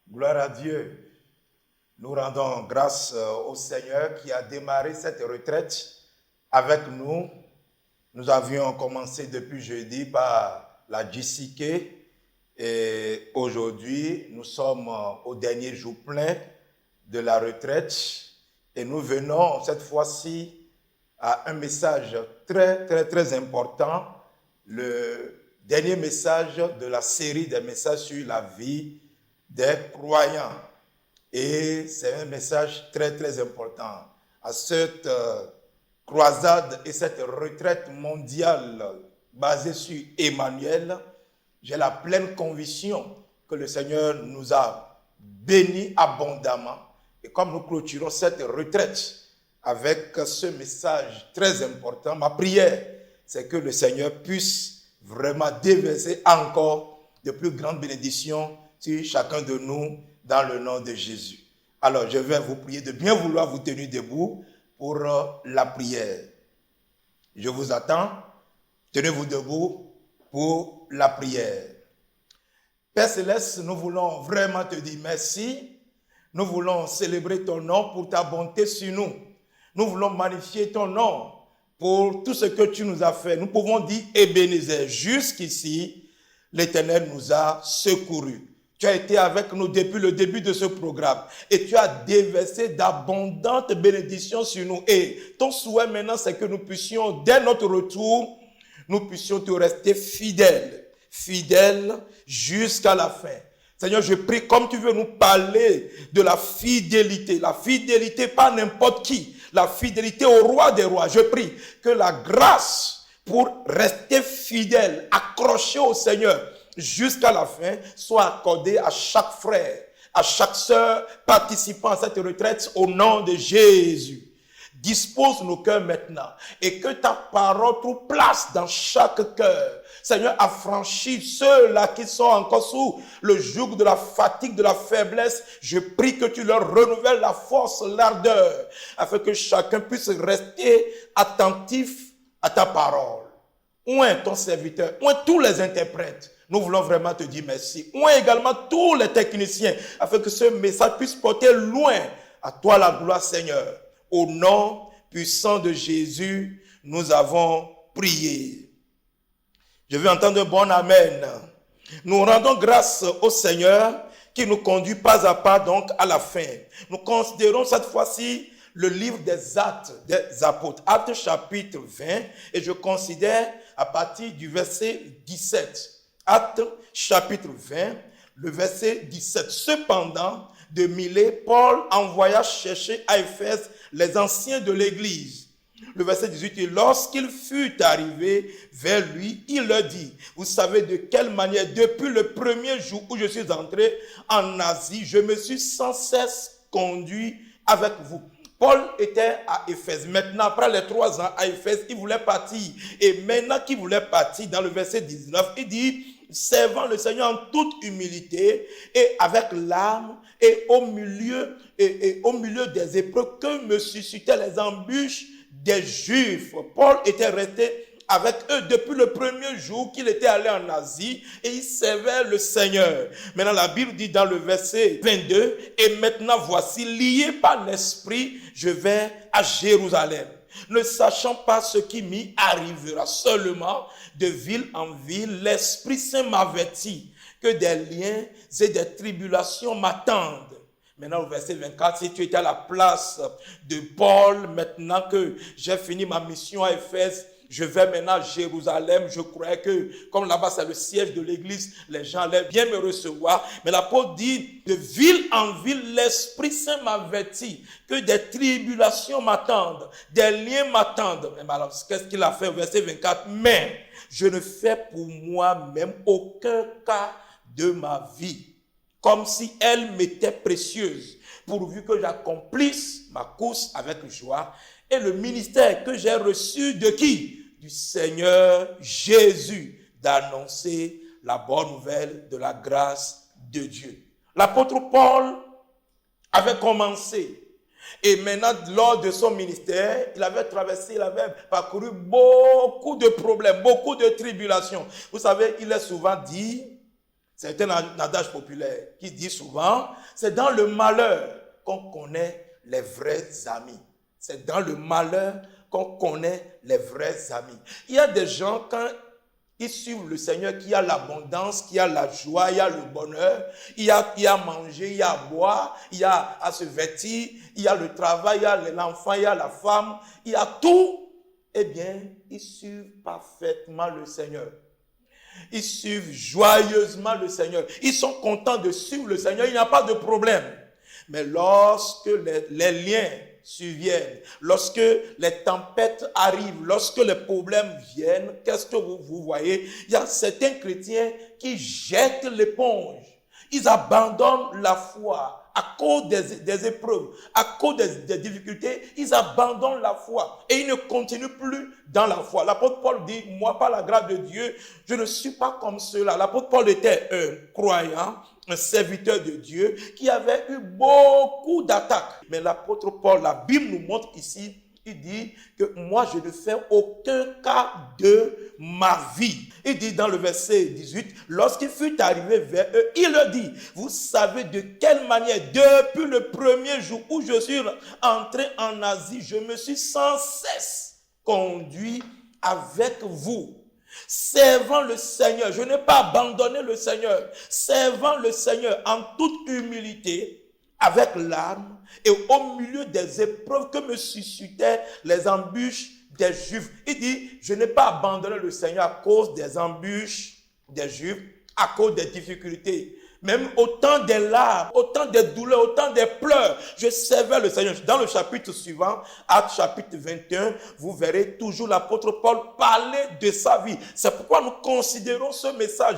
Gloire à Dieu. Nous rendons grâce au Seigneur qui a démarré cette retraite avec nous. Nous avions commencé depuis jeudi par la JCK et aujourd'hui, nous sommes au dernier jour plein de la retraite et nous venons cette fois-ci à un message très important, le dernier message de la série des messages sur la vie des croyants. Et c'est un message très important. À cette croisade et cette retraite mondiale basée sur Emmanuel, j'ai la pleine conviction que le Seigneur nous a bénis abondamment. Et comme nous clôturons cette retraite avec ce message très important, ma prière, c'est que le Seigneur puisse vraiment déverser encore de plus grandes bénédictions sur chacun de nous dans le nom de Jésus. Alors, je vais vous prier de bien vouloir vous tenir debout pour la prière. Je vous attends. Tenez-vous debout pour la prière. Père Céleste, nous voulons vraiment te dire merci. Nous voulons célébrer ton nom pour ta bonté sur nous. Nous voulons magnifier ton nom pour tout ce que tu nous as fait. Nous pouvons dire Ebenezer. Jusqu'ici, l'Éternel nous a secourus. Tu as été avec nous depuis le début de ce programme et tu as déversé d'abondantes bénédictions sur nous. Et ton souhait maintenant, c'est que nous puissions, dès notre retour, nous puissions te rester fidèles jusqu'à la fin. Seigneur, je prie comme tu veux nous parler de la fidélité pas n'importe qui, la fidélité au roi des rois. Je prie que la grâce pour rester fidèle, accroché au Seigneur jusqu'à la fin, soit accordée à chaque frère, à chaque sœur participant à cette retraite au nom de Jésus. Dispose nos cœurs maintenant et que ta parole trouve place dans chaque cœur. Seigneur, affranchis ceux-là qui sont encore sous le joug de la fatigue, de la faiblesse. Je prie que tu leur renouvelles la force, l'ardeur, afin que chacun puisse rester attentif à ta parole. Oint ton serviteur, oint tous les interprètes. Nous voulons vraiment te dire merci. Oint également tous les techniciens, afin que ce message puisse porter loin. À toi la gloire, Seigneur. Au nom puissant de Jésus, nous avons prié. Je veux entendre un bon amen. Nous rendons grâce au Seigneur qui nous conduit pas à pas donc à la fin. Nous considérons cette fois-ci le livre des Actes des Apôtres, Actes chapitre 20, et je considère à partir du verset 17. Actes chapitre 20, le verset 17. Cependant, de Milet, Paul envoya chercher à Éphèse les anciens de l'église. Le verset 18, et lorsqu'il fut arrivé vers lui, il leur dit, vous savez de quelle manière, depuis le premier jour où je suis entré en Asie, je me suis sans cesse conduit avec vous. Paul était à Éphèse. Maintenant, après les 3 ans à Éphèse, il voulait partir. Et maintenant qu'il voulait partir, dans le verset 19, il dit, servant le Seigneur en toute humilité et avec larmes et au milieu des épreuves que me suscitaient les embûches des Juifs. Paul était resté avec eux depuis le premier jour qu'il était allé en Asie et il servait le Seigneur. Maintenant, la Bible dit dans le verset 22, et maintenant voici, lié par l'Esprit, je vais à Jérusalem, ne sachant pas ce qui m'y arrivera. Seulement, de ville en ville, l'Esprit Saint m'avertit que des liens et des tribulations m'attendent. Maintenant, au verset 24, si tu étais à la place de Paul, maintenant que j'ai fini ma mission à Éphèse, je vais maintenant à Jérusalem. Je croyais que, comme là-bas c'est le siège de l'église, les gens allaient bien me recevoir. Mais l'apôtre dit, de ville en ville, l'Esprit Saint m'avertit que des tribulations m'attendent, des liens m'attendent. Mais alors, qu'est-ce qu'il a fait au verset 24? Mais je ne fais pour moi-même aucun cas de ma vie, comme si elle m'était précieuse, pourvu que j'accomplisse ma course avec joie et le ministère que j'ai reçu de qui? Du Seigneur Jésus, d'annoncer la bonne nouvelle de la grâce de Dieu. L'apôtre Paul avait commencé. Et maintenant, lors de son ministère, il avait parcouru beaucoup de problèmes, beaucoup de tribulations. Vous savez, il est souvent dit C'est un adage populaire qui dit souvent, c'est dans le malheur qu'on connaît les vrais amis. C'est dans le malheur qu'on connaît les vrais amis. Il y a des gens, quand ils suivent le Seigneur, qui a l'abondance, qui a la joie, il y a le bonheur, il y a à manger, il y a à boire, il y a à se vêtir, il y a le travail, il y a l'enfant, il y a la femme, il y a tout. Eh bien, ils suivent parfaitement le Seigneur. Ils suivent joyeusement le Seigneur. Ils sont contents de suivre le Seigneur. Il n'y a pas de problème. Mais lorsque les liens surviennent, lorsque les tempêtes arrivent, lorsque les problèmes viennent, qu'est-ce que vous voyez? Il y a certains chrétiens qui jettent l'éponge. Ils abandonnent la foi. À cause des épreuves, à cause des difficultés, ils abandonnent la foi et ils ne continuent plus dans la foi. L'apôtre Paul dit, moi, par la grâce de Dieu, je ne suis pas comme cela. L'apôtre Paul était un croyant, un serviteur de Dieu qui avait eu beaucoup d'attaques. Mais l'apôtre Paul, la Bible nous montre ici, il dit que moi, je ne fais aucun cas de ma vie. Il dit dans le verset 18, lorsqu'il fut arrivé vers eux, il leur dit, vous savez de quelle manière, depuis le premier jour où je suis entré en Asie, je me suis sans cesse conduit avec vous, servant le Seigneur. Je n'ai pas abandonné le Seigneur, servant le Seigneur en toute humilité, avec larmes et au milieu des épreuves que me suscitaient les embûches des Juifs. Il dit, je n'ai pas abandonné le Seigneur à cause des embûches des Juifs, à cause des difficultés. Même autant des larmes, autant des douleurs, autant des pleurs, je servais le Seigneur. Dans le chapitre suivant, Actes chapitre 21, vous verrez toujours l'apôtre Paul parler de sa vie. C'est pourquoi nous considérons ce message,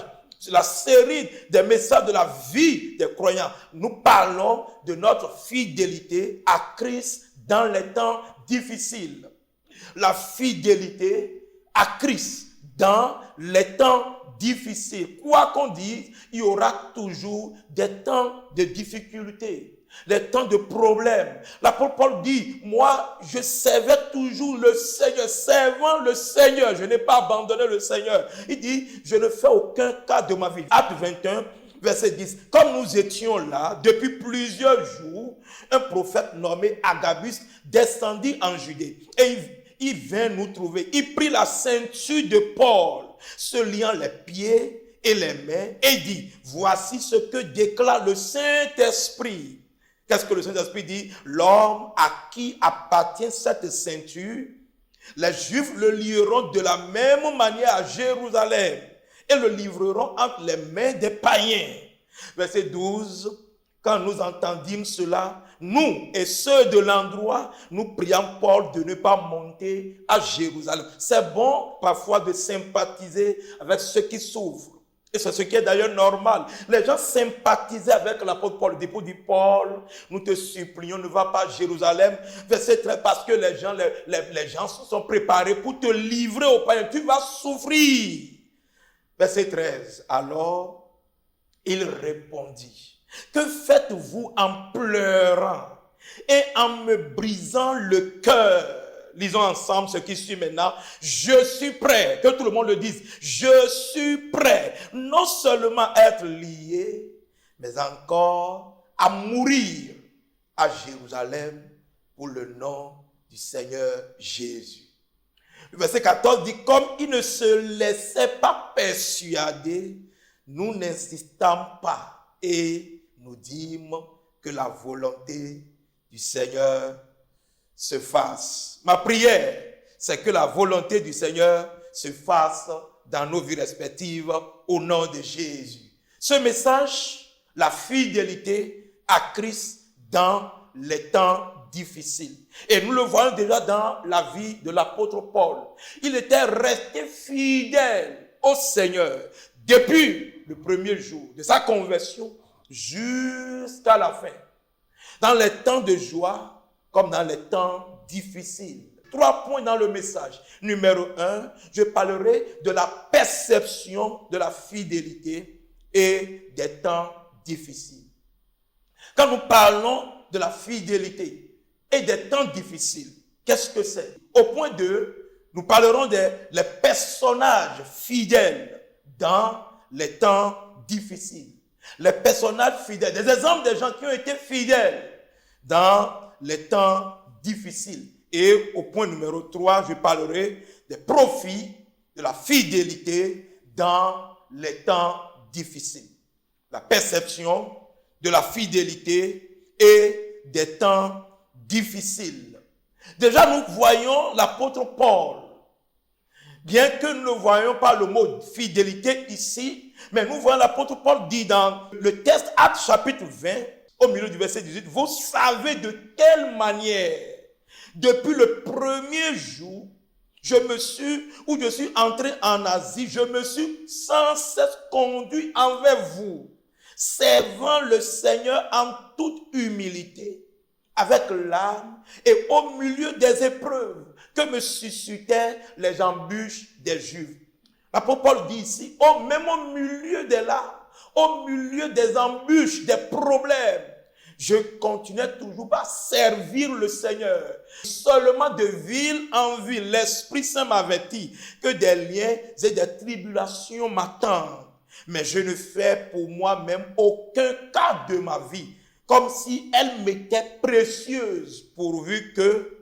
la série des messages de la vie des croyants. Nous parlons de notre fidélité à Christ dans les temps difficiles. La fidélité à Christ dans les temps difficiles. Quoi qu'on dise, il y aura toujours des temps de difficulté, des temps de problèmes. L'apôtre Paul dit, moi, je servais toujours le Seigneur, servant le Seigneur. Je n'ai pas abandonné le Seigneur. Il dit, je ne fais aucun cas de ma vie. Acte 21, verset 10. Comme nous étions là, depuis plusieurs jours, un prophète nommé Agabus descendit en Judée. Et il vint nous trouver. Il prit la ceinture de Paul, se liant les pieds et les mains, et dit, voici ce que déclare le Saint-Esprit. Qu'est-ce que le Saint-Esprit dit? L'homme à qui appartient cette ceinture, les Juifs le lieront de la même manière à Jérusalem et le livreront entre les mains des païens. Verset 12, quand nous entendîmes cela, nous et ceux de l'endroit, nous prions Paul de ne pas monter à Jérusalem. C'est bon parfois de sympathiser avec ceux qui souffrent. Et c'est ce qui est d'ailleurs normal. Les gens sympathisaient avec l'apôtre Paul. Pour dire, Paul, nous te supplions, ne va pas à Jérusalem. Verset 13, parce que les gens se sont préparés pour te livrer aux païens. Tu vas souffrir. Verset 13, alors il répondit, que faites-vous en pleurant et en me brisant le cœur? Lisons ensemble ce qui suit maintenant. Je suis prêt, que tout le monde le dise, je suis prêt, non seulement à être lié, mais encore à mourir à Jérusalem pour le nom du Seigneur Jésus. Le verset 14 dit, comme il ne se laissait pas persuader, nous n'insistons pas et nous dîmes que la volonté du Seigneur se fasse. Ma prière, c'est que la volonté du Seigneur se fasse dans nos vies respectives au nom de Jésus. Ce message, la fidélité à Christ dans les temps difficiles. Et nous le voyons déjà dans la vie de l'apôtre Paul. Il était resté fidèle au Seigneur depuis le premier jour de sa conversion jusqu'à la fin. Dans les temps de joie comme dans les temps difficiles. 3 points dans le message. Numéro 1, je parlerai de la perception de la fidélité et des temps difficiles. Quand nous parlons de la fidélité et des temps difficiles, qu'est-ce que c'est? Au point 2, nous parlerons des personnages fidèles dans les temps difficiles. Les personnages fidèles, des exemples des gens qui ont été fidèles dans les temps difficiles. Et au point numéro 3, je parlerai des profits de la fidélité dans les temps difficiles. La perception de la fidélité et des temps difficiles. Déjà, nous voyons l'apôtre Paul. Bien que nous ne voyons pas le mot fidélité ici, mais nous voyons l'apôtre Paul dit dans le texte Actes chapitre 20, au milieu du verset 18, vous savez de quelle manière, depuis le premier jour, je suis entré en Asie, je me suis sans cesse conduit envers vous, servant le Seigneur en toute humilité, avec l'âme et au milieu des épreuves que me suscitaient les embûches des Juifs. L'apôtre Paul dit ici, même au milieu des larmes, au milieu des embûches, des problèmes, je continuais toujours à servir le Seigneur. Seulement de ville en ville, l'Esprit Saint m'avertit que des liens et des tribulations m'attendent. Mais je ne fais pour moi-même aucun cas de ma vie, comme si elle m'était précieuse, pourvu que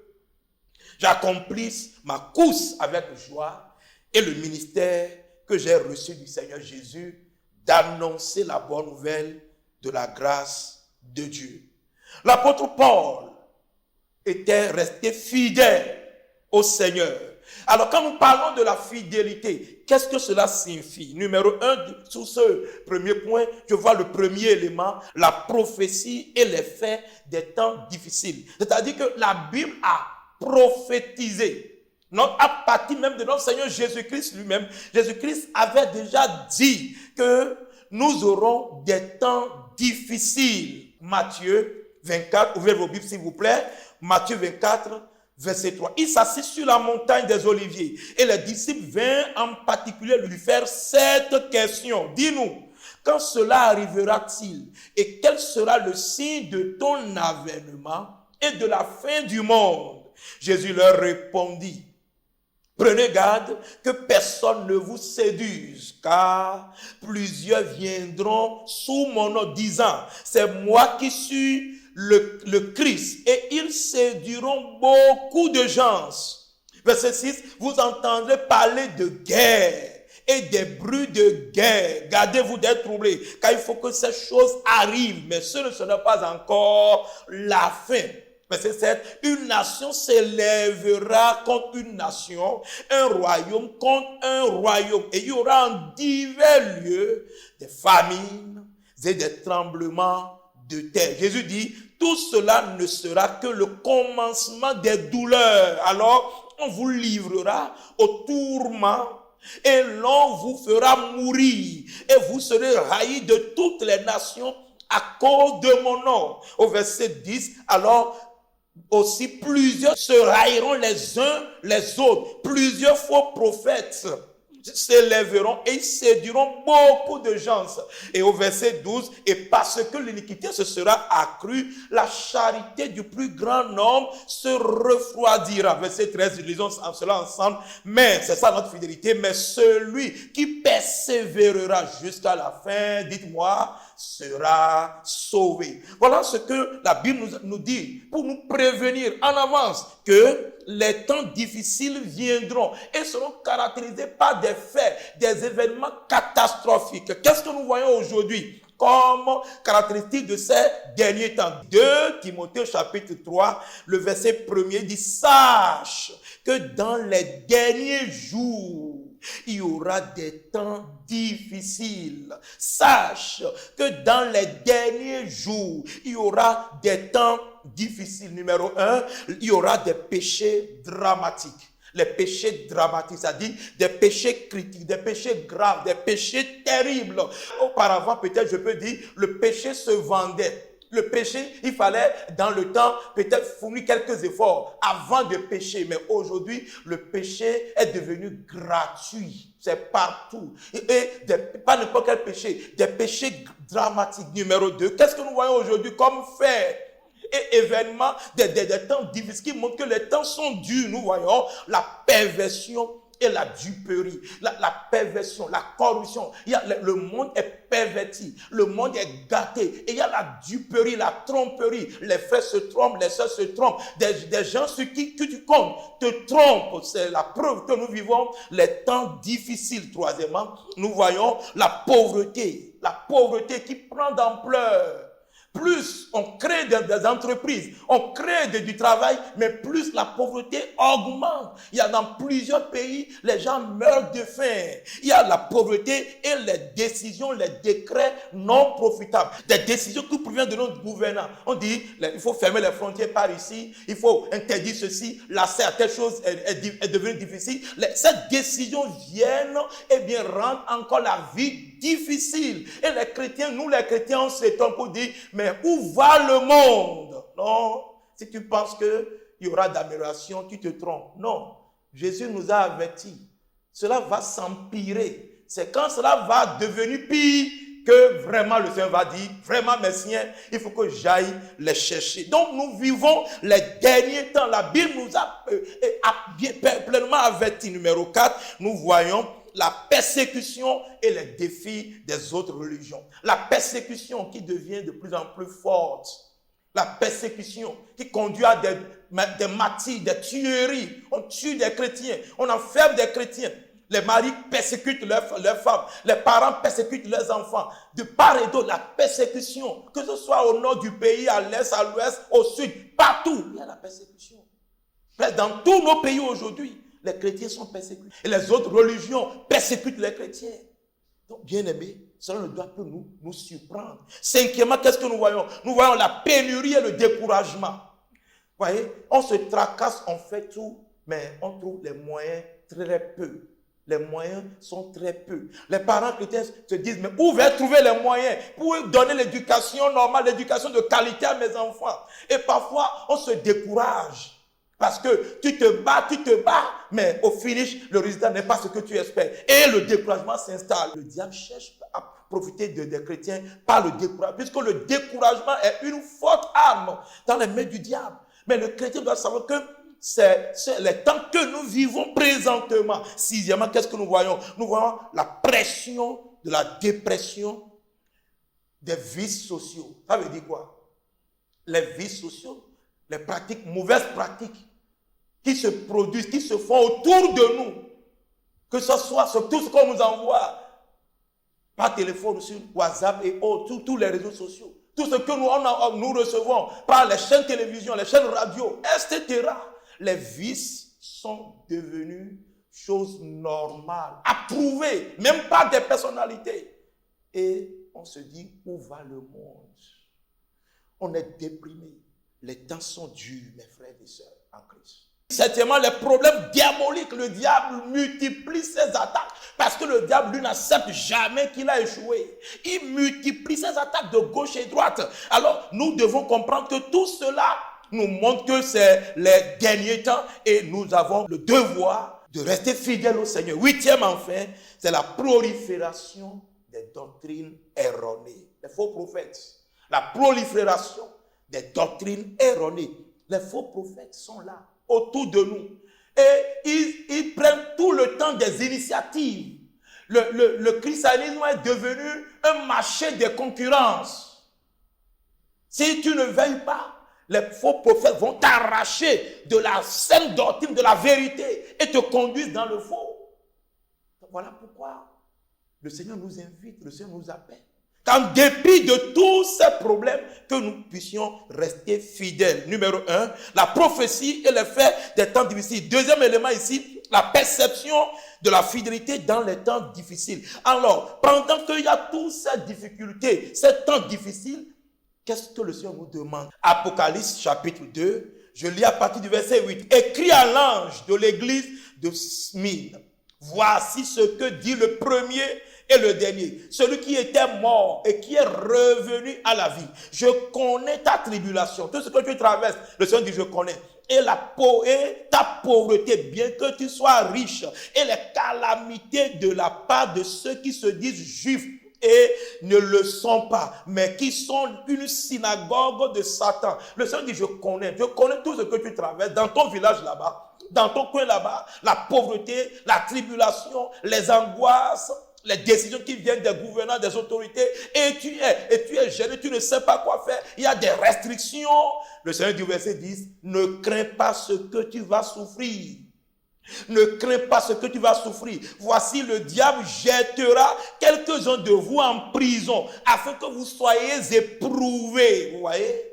j'accomplisse ma course avec joie et le ministère que j'ai reçu du Seigneur Jésus, d'annoncer la bonne nouvelle de la grâce de Dieu. L'apôtre Paul était resté fidèle au Seigneur. Alors quand nous parlons de la fidélité, qu'est-ce que cela signifie? Numéro 1, sur ce premier point, je vois le premier élément, la prophétie et les faits des temps difficiles. C'est-à-dire que la Bible a prophétisé. À partir même de notre Seigneur Jésus-Christ lui-même, Jésus-Christ avait déjà dit que nous aurons des temps difficiles. Matthieu 24, ouvrez vos Bibles s'il vous plaît. Matthieu 24, verset 3. Il s'assit sur la montagne des Oliviers et les disciples vinrent en particulier lui faire cette question. Dis-nous, quand cela arrivera-t-il et quel sera le signe de ton avènement et de la fin du monde? Jésus leur répondit, prenez garde que personne ne vous séduise, car plusieurs viendront sous mon nom disant, c'est moi qui suis le Christ, et ils séduiront beaucoup de gens. Verset 6, vous entendrez parler de guerre et des bruits de guerre. Gardez-vous d'être troublés, car il faut que ces choses arrivent, mais ce ne sera pas encore la fin. Verset 7, une nation s'élèvera contre une nation, un royaume contre un royaume. Et il y aura en divers lieux des famines et des tremblements de terre. Jésus dit, tout cela ne sera que le commencement des douleurs. Alors, on vous livrera au tourment et l'on vous fera mourir. Et vous serez haïs de toutes les nations à cause de mon nom. Au verset 10, alors, aussi plusieurs se railleront les uns les autres. Plusieurs faux prophètes s'élèveront et ils séduiront beaucoup de gens. Et au verset 12, et parce que l'iniquité se sera accrue, la charité du plus grand nombre se refroidira. Verset 13, lisons cela ensemble. Mais, c'est ça notre fidélité, mais celui qui persévérera jusqu'à la fin, dites-moi, sera sauvé. Voilà ce que la Bible nous dit pour nous prévenir en avance que les temps difficiles viendront et seront caractérisés par des faits, des événements catastrophiques. Qu'est-ce que nous voyons aujourd'hui comme caractéristique de ces derniers temps? 2 Timothée chapitre 3, le verset 1er dit, sache que dans les derniers jours, il y aura des temps difficiles. Sache que dans les derniers jours, il y aura des temps difficiles. Numéro 1, il y aura des péchés dramatiques. Les péchés dramatiques, c'est-à-dire des péchés critiques, des péchés graves, des péchés terribles. Auparavant, peut-être je peux dire, le péché se vendait. Le péché, il fallait dans le temps peut-être fournir quelques efforts avant de pécher. Mais aujourd'hui, le péché est devenu gratuit. C'est partout. Pas n'importe quel péché. Des péchés dramatiques. Numéro 2. Qu'est-ce que nous voyons aujourd'hui comme fait et événements des temps difficiles qui montrent que les temps sont durs? Nous voyons la perversion et la duperie, la perversion, la corruption. Le monde est perverti, le monde est gâté. Et il y a la duperie, la tromperie. Les frères se trompent, les sœurs se trompent. Des gens sur qui tu comptes te trompent. C'est la preuve que nous vivons les temps difficiles. Troisièmement, nous voyons la pauvreté qui prend d'ampleur. Plus on crée des entreprises, on crée du travail, mais plus la pauvreté augmente. Il y a dans plusieurs pays, les gens meurent de faim. Il y a la pauvreté et les décisions, les décrets non profitables. Des décisions qui proviennent de notre gouvernants. On dit, il faut fermer les frontières par ici, il faut interdire ceci, l'accès à telle chose est devenu difficile. Ces décisions viennent et bien rendre encore la vie difficile. Et les chrétiens, nous les chrétiens, on s'étonne pour dire, mais où va le monde? Non, si tu penses qu'il y aura d'amélioration, tu te trompes. Non, Jésus nous a avertis. Cela va s'empirer. C'est quand cela va devenir pire que vraiment le Seigneur va dire, vraiment mes siens, il faut que j'aille les chercher. Donc nous vivons les derniers temps. La Bible nous a pleinement avertis. Numéro 4, nous voyons la persécution et les défis des autres religions. La persécution qui devient de plus en plus forte. La persécution qui conduit à des martyrs, des tueries. On tue des chrétiens, on enferme des chrétiens. Les maris persécutent leurs femmes, les parents persécutent leurs enfants. De part et d'autre, la persécution, que ce soit au nord du pays, à l'est, à l'ouest, au sud, partout, il y a la persécution. Dans tous nos pays aujourd'hui, les chrétiens sont persécutés. Et les autres religions persécutent les chrétiens. Donc, bien aimés, cela ne doit plus nous surprendre. Cinquièmement, qu'est-ce que nous voyons? Nous voyons la pénurie et le découragement. Vous voyez, on se tracasse, on fait tout, mais on trouve les moyens très peu. Les moyens sont très peu. Les parents chrétiens se disent, mais où vais-je trouver les moyens pour donner l'éducation normale, l'éducation de qualité à mes enfants? Et parfois, on se décourage. Parce que tu te bats, mais au finish, le résultat n'est pas ce que tu espères. Et le découragement s'installe. Le diable cherche à profiter des chrétiens par le découragement, puisque le découragement est une forte arme dans les mains du diable. Mais le chrétien doit savoir que c'est les temps que nous vivons présentement. Sixièmement, qu'est-ce que nous voyons? Nous voyons la pression de la dépression des vices sociaux. Ça veut dire quoi? Les vices sociaux, les pratiques, mauvaises pratiques qui se produisent, qui se font autour de nous, que ce soit sur tout ce qu'on nous envoie par téléphone, sur WhatsApp et autres, tous les réseaux sociaux, tout ce que nous recevons par les chaînes télévision, les chaînes radio, etc. Les vices sont devenus choses normales, approuvées, même par des personnalités. Et on se dit, où va le monde? On est déprimé. Les temps sont durs, mes frères et sœurs, en Christ. Septièmement, les problèmes diaboliques. Le diable multiplie ses attaques. Parce que le diable, lui, n'accepte jamais qu'il a échoué. Il multiplie ses attaques de gauche et droite. Alors, nous devons comprendre que tout cela nous montre que c'est les derniers temps et nous avons le devoir de rester fidèles au Seigneur. Huitième, enfin, c'est la prolifération des doctrines erronées. Les faux prophètes. La prolifération des doctrines erronées. Les faux prophètes sont là, autour de nous. Et ils prennent tout le temps des initiatives. Le christianisme est devenu un marché de concurrence. Si tu ne veilles pas, les faux prophètes vont t'arracher de la saine doctrine, de la vérité, et te conduisent dans le faux. Donc voilà pourquoi le Seigneur nous invite, le Seigneur nous appelle. qu'en dépit de tous ces problèmes, que nous puissions rester fidèles. Numéro 1, la prophétie et les faits des temps difficiles. Deuxième élément ici, la perception de la fidélité dans les temps difficiles. Alors, pendant qu'il y a toutes ces difficultés, ces temps difficiles, qu'est-ce que le Seigneur nous demande? Apocalypse chapitre 2, je lis à partir du verset 8. Écrit à l'ange de l'église de Smyrne. Voici ce que dit le premier et le dernier, celui qui était mort et qui est revenu à la vie. Je connais ta tribulation, tout ce que tu traverses. Le Seigneur dit, je connais. Et ta pauvreté, bien que tu sois riche, et les calamités de la part de ceux qui se disent juifs et ne le sont pas, mais qui sont une synagogue de Satan. Le Seigneur dit, je connais tout ce que tu traverses dans ton village là-bas. dans ton coin là-bas, la pauvreté, la tribulation, les angoisses, les décisions qui viennent des gouvernants, des autorités, et tu es gêné, tu ne sais pas quoi faire, il y a des restrictions. Le Seigneur du verset 10, ne crains pas ce que tu vas souffrir. Ne crains pas ce que tu vas souffrir. Voici, le diable jettera quelques-uns de vous en prison, afin que vous soyez éprouvés. Vous voyez?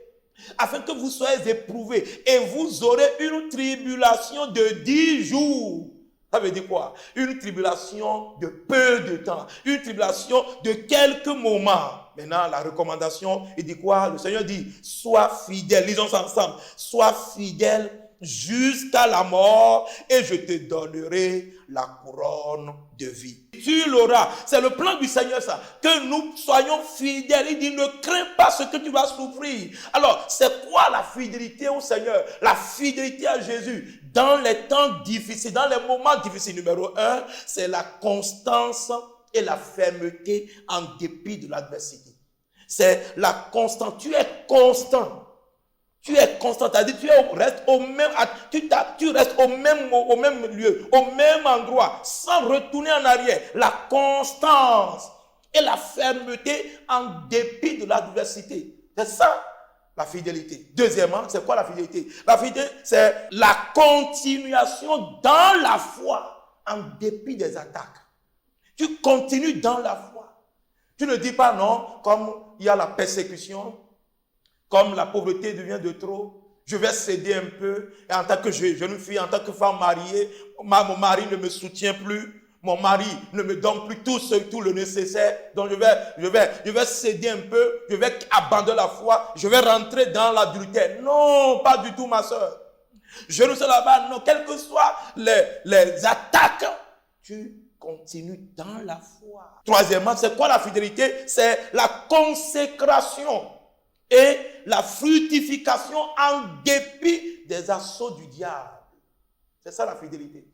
Afin que vous soyez éprouvés. Et vous aurez une tribulation de 10 jours. Ça veut dire quoi? Une tribulation de peu de temps. Une tribulation de quelques moments. Maintenant, la recommandation, il dit quoi? Le Seigneur dit, sois fidèle. Lisons ça ensemble. Sois fidèle jusqu'à la mort et je te donnerai la couronne de vie. Tu l'auras. C'est le plan du Seigneur, ça. Que nous soyons fidèles. Il dit, ne crains pas ce que tu vas souffrir. Alors, c'est quoi la fidélité au Seigneur? La fidélité à Jésus. Dans les temps difficiles, dans les moments difficiles, numéro 1, c'est la constance et la fermeté en dépit de l'adversité. C'est la constance. Tu es constant. Tu es constant, c'est-à-dire tu restes au même, tu restes au même lieu, au même endroit, sans retourner en arrière. La constance et la fermeté en dépit de l'adversité. C'est ça, la fidélité. Deuxièmement, c'est quoi la fidélité? La fidélité, c'est la continuation dans la foi en dépit des attaques. Tu continues dans la foi. Tu ne dis pas non, comme il y a la persécution, comme la pauvreté devient de trop, je vais céder un peu. Et en tant que jeune fille, en tant que femme mariée, mon mari ne me soutient plus. Mon mari ne me donne plus tout le nécessaire. Donc je vais céder un peu. Je vais abandonner la foi. Je vais rentrer dans l'adultère. Non, pas du tout, ma soeur. Je ne sais là-bas, non. Quelles que soient les attaques, tu continues dans la foi. Troisièmement, c'est quoi la fidélité? C'est la consécration et la fructification en dépit des assauts du diable. C'est ça la fidélité.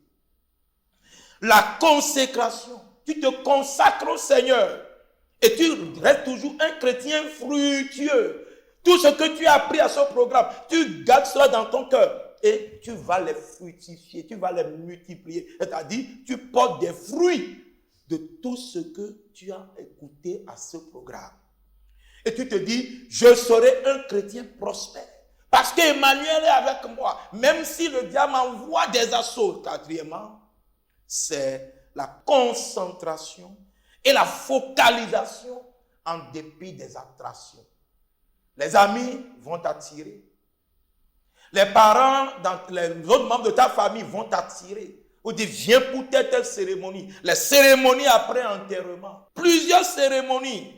La consécration. Tu te consacres au Seigneur et tu restes toujours un chrétien fructueux. Tout ce que tu as appris à ce programme, tu gardes cela dans ton cœur et tu vas les fructifier, tu vas les multiplier. C'est-à-dire, tu portes des fruits de tout ce que tu as écouté à ce programme. Et tu te dis, je serai un chrétien prospère. Parce qu'Emmanuel est avec moi. Même si le diable m'envoie des assauts. Quatrièmement, c'est la concentration et la focalisation en dépit des attractions. Les amis vont t'attirer. Les parents, les autres membres de ta famille vont t'attirer. On dit, viens pour telle cérémonie. Les cérémonies après enterrement. Plusieurs cérémonies.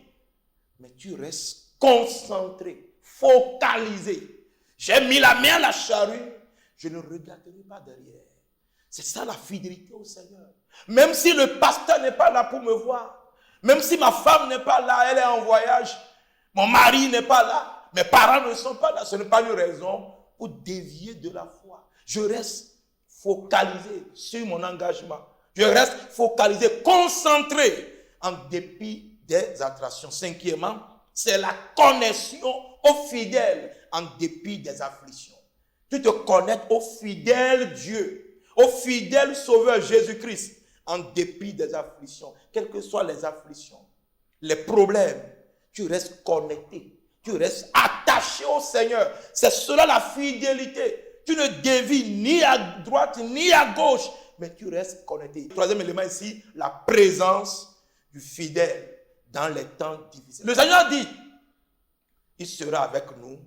Mais tu restes concentré, focalisé. J'ai mis la main à la charrue, je ne regarderai pas derrière. C'est ça la fidélité au Seigneur. Même si le pasteur n'est pas là pour me voir, même si ma femme n'est pas là, elle est en voyage, mon mari n'est pas là, mes parents ne sont pas là, ce n'est pas une raison pour dévier de la foi. Je reste focalisé sur mon engagement. Je reste focalisé, concentré en dépit des attractions. Cinquièmement, c'est la connexion au fidèle en dépit des afflictions. Tu te connectes au fidèle Dieu, au fidèle Sauveur Jésus-Christ en dépit des afflictions. Quelles que soient les afflictions, les problèmes, tu restes connecté, tu restes attaché au Seigneur. C'est cela la fidélité. Tu ne dévies ni à droite ni à gauche, mais tu restes connecté. Troisième élément ici, la présence du fidèle dans les temps difficiles. Le Seigneur dit, il sera avec nous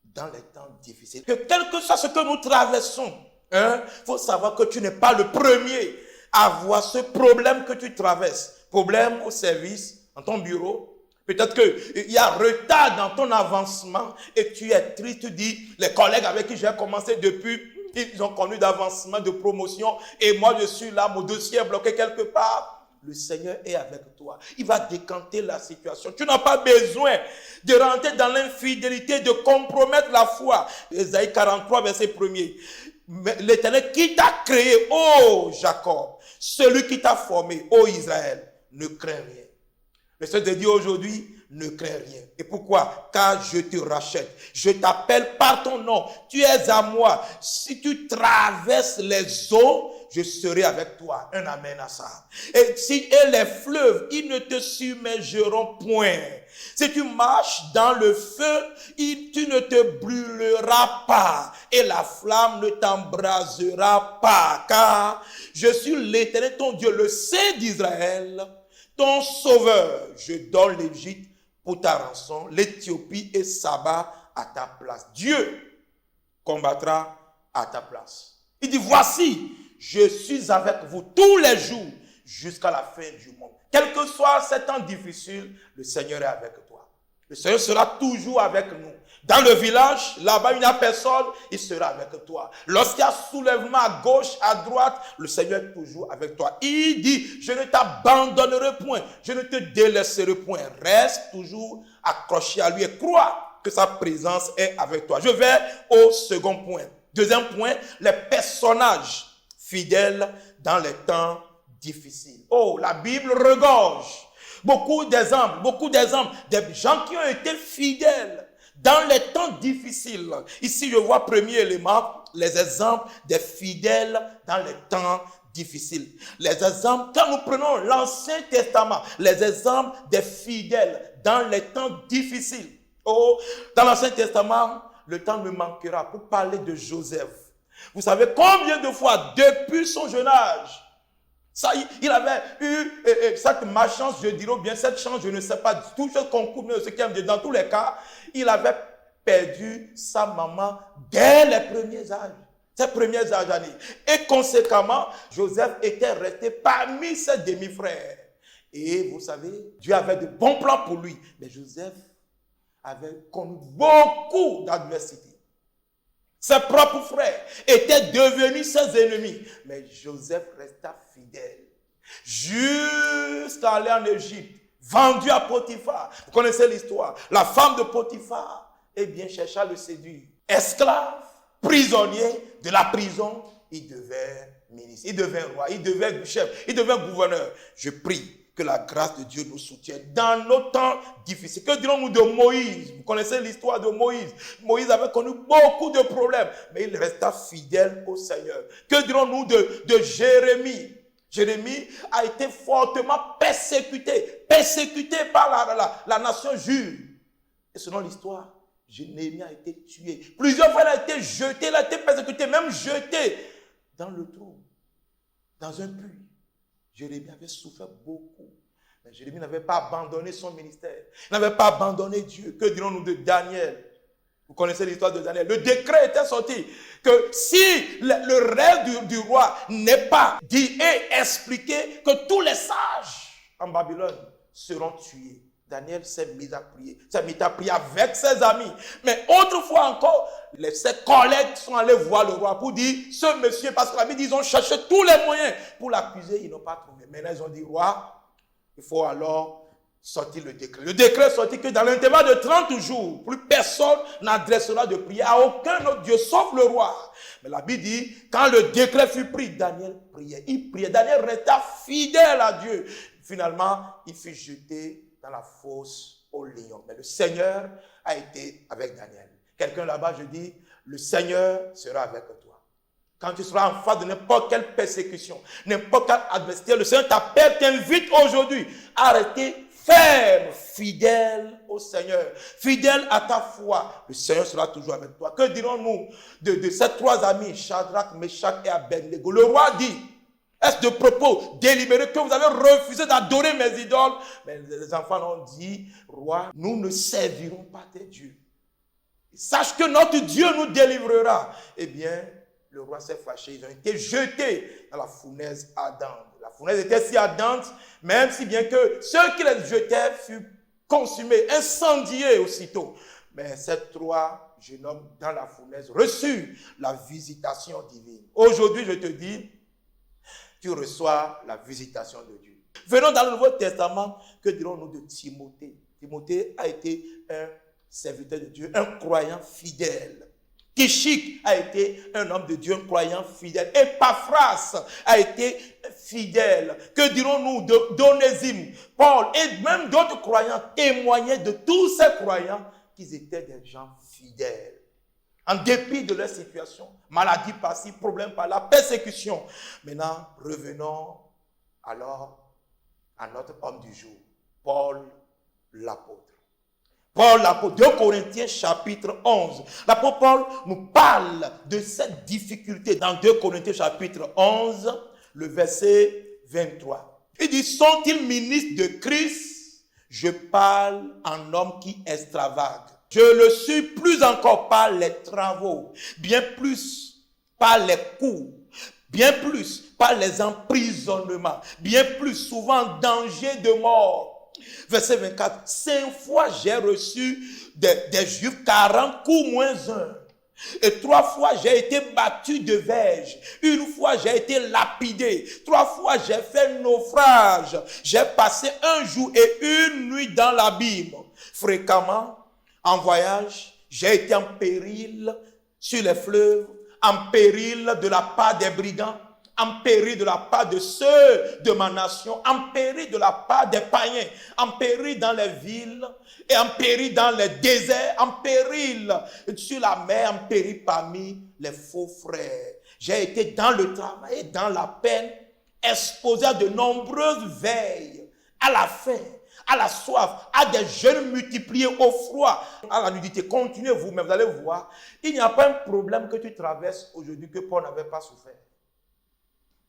dans les temps difficiles. Que quel que soit ce que nous traversons, il faut savoir que tu n'es pas le premier à avoir ce problème que tu traverses. Problème au service, dans ton bureau. Peut-être qu'il y a retard dans ton avancement et tu es triste, tu dis, les collègues avec qui j'ai commencé depuis, ils ont connu d'avancement, de promotion et moi je suis là, mon dossier est bloqué quelque part. Le Seigneur est avec toi. Il va décanter la situation. Tu n'as pas besoin de rentrer dans l'infidélité, de compromettre la foi. Ésaïe 43, verset 1er. L'Éternel qui t'a créé, ô Jacob, celui qui t'a formé, ô Israël, ne crains rien. Le Seigneur te dit aujourd'hui, ne crains rien. Et pourquoi? Car je te rachète. Je t'appelle par ton nom. Tu es à moi. Si tu traverses les eaux, je serai avec toi. Un amen à ça. Et les fleuves, ils ne te submergeront point. Si tu marches dans le feu, tu ne te brûleras pas. Et la flamme ne t'embrasera pas. Car je suis l'Éternel, ton Dieu, le Saint d'Israël, ton sauveur. Je donne l'Égypte pour ta rançon, l'Éthiopie et Saba à ta place. Dieu combattra à ta place. Il dit, voici, je suis avec vous tous les jours jusqu'à la fin du monde. Quel que soit ces temps difficiles, le Seigneur est avec toi. Le Seigneur sera toujours avec nous. Dans le village, là-bas, il n'y a personne, il sera avec toi. Lorsqu'il y a soulèvement à gauche, à droite, le Seigneur est toujours avec toi. Il dit, je ne t'abandonnerai point, je ne te délaisserai point. Reste toujours accroché à lui et crois que sa présence est avec toi. Je vais au second point. Deuxième point, les personnages fidèles dans les temps difficiles. Oh, la Bible regorge beaucoup d'exemples des gens qui ont été fidèles dans les temps difficiles. Ici, je vois premier élément, les exemples des fidèles dans les temps difficiles. Les exemples, quand nous prenons l'Ancien Testament, les exemples des fidèles dans les temps difficiles. Oh, dans l'Ancien Testament, le temps me manquera pour parler de Joseph. Vous savez combien de fois, depuis son jeune âge, il avait eu cette malchance, je dirais bien cette chance, je ne sais pas, tout ce concours, mais ce qui aime, dans tous les cas, il avait perdu sa maman dès les premiers âges, ses premières années. Et conséquemment, Joseph était resté parmi ses demi-frères. Et vous savez, Dieu avait de bons plans pour lui, mais Joseph avait connu beaucoup d'adversité. Ses propres frères étaient devenus ses ennemis. Mais Joseph resta fidèle. Jusqu'à aller en Égypte, vendu à Potiphar. Vous connaissez l'histoire. La femme de Potiphar, eh bien, chercha à le séduire. Esclave, prisonnier de la prison, il devait ministre, il devait roi, il devait chef, il devait gouverneur. Je prie que la grâce de Dieu nous soutienne dans nos temps difficiles. Que dirons-nous de Moïse? Vous connaissez l'histoire de Moïse. Moïse avait connu beaucoup de problèmes, mais il resta fidèle au Seigneur. Que dirons-nous de Jérémie? Jérémie a été fortement persécuté par la nation juive. Et selon l'histoire, Jérémie a été tué. Plusieurs fois, il a été jeté, il a été persécuté, même jeté dans le trou, dans un puits. Jérémie avait souffert beaucoup. Mais Jérémie n'avait pas abandonné son ministère. Il n'avait pas abandonné Dieu. Que dirons-nous de Daniel? Vous connaissez l'histoire de Daniel. Le décret était sorti que si le rêve du roi n'est pas dit et expliqué, que tous les sages en Babylone seront tués. Daniel s'est mis à prier. S'est mis à prier avec ses amis. Mais autrefois encore, ses collègues sont allés voir le roi pour dire, ce monsieur, parce que la Bible dit, ils ont cherché tous les moyens pour l'accuser, ils n'ont pas trouvé. Maintenant, ils ont dit, roi, il faut alors sortir le décret. Le décret sortit que dans l'intervalle de 30 jours, plus personne n'adressera de prière à aucun autre Dieu, sauf le roi. Mais la Bible dit, quand le décret fut pris, Daniel priait. Il priait. Daniel resta fidèle à Dieu. Finalement, il fut jeté dans la fosse au lion. Mais le Seigneur a été avec Daniel. Quelqu'un là-bas, je dis, le Seigneur sera avec toi. Quand tu seras en face de n'importe quelle persécution, n'importe quelle adversité, le Seigneur t'appelle, t'invite aujourd'hui à rester ferme, fidèle au Seigneur, fidèle à ta foi. Le Seigneur sera toujours avec toi. Que dirons-nous de ces trois amis, Shadrach, Meshach et Abednego? Le roi dit, est-ce de propos délibéré que vous avez refusé d'adorer mes idoles? Mais les enfants ont dit, roi, nous ne servirons pas tes dieux. Sache que notre Dieu nous délivrera. Eh bien, le roi s'est fâché. Ils ont été jetés dans la fournaise ardente. La fournaise était si ardente, même si bien que ceux qui les jetaient furent consumés, incendiés aussitôt. Mais ces trois jeunes hommes dans la fournaise reçurent la visitation divine. Aujourd'hui, je te dis, tu reçois la visitation de Dieu. Venons dans le Nouveau Testament, que dirons-nous de Timothée? Timothée a été un serviteur de Dieu, un croyant fidèle. Tychik a été un homme de Dieu, un croyant fidèle. Epaphras a été fidèle. Que dirons-nous d'Onésime, Paul et même d'autres croyants témoignaient de tous ces croyants qu'ils étaient des gens fidèles. En dépit de leur situation, maladie par-ci, problème par-là, persécution. Maintenant, revenons alors à notre homme du jour, Paul l'apôtre. Paul l'apôtre, 2 Corinthiens chapitre 11. L'apôtre Paul nous parle de cette difficulté dans 2 Corinthiens chapitre 11, le verset 23. Il dit, sont-ils ministres de Christ? Je parle en homme qui extravague. Je le suis plus encore par les travaux, bien plus par les coups, bien plus par les emprisonnements, bien plus souvent danger de mort. Verset 24, 5 fois j'ai reçu des Juifs 40 coups moins 1. Et 3 fois j'ai été battu de verge. 1 fois j'ai été lapidé. 3 fois j'ai fait naufrage. J'ai passé 1 jour et 1 nuit dans l'abîme. Fréquemment, en voyage, j'ai été en péril sur les fleuves, en péril de la part des brigands, en péril de la part de ceux de ma nation, en péril de la part des païens, en péril dans les villes, et en péril dans les déserts, en péril sur la mer, en péril parmi les faux frères. J'ai été dans le travail, dans la peine, exposé à de nombreuses veilles, à la faim, à la soif, à des jeûnes multipliés, au froid, à la nudité. Continuez-vous, mais vous allez voir, il n'y a pas un problème que tu traverses aujourd'hui que Paul n'avait pas souffert.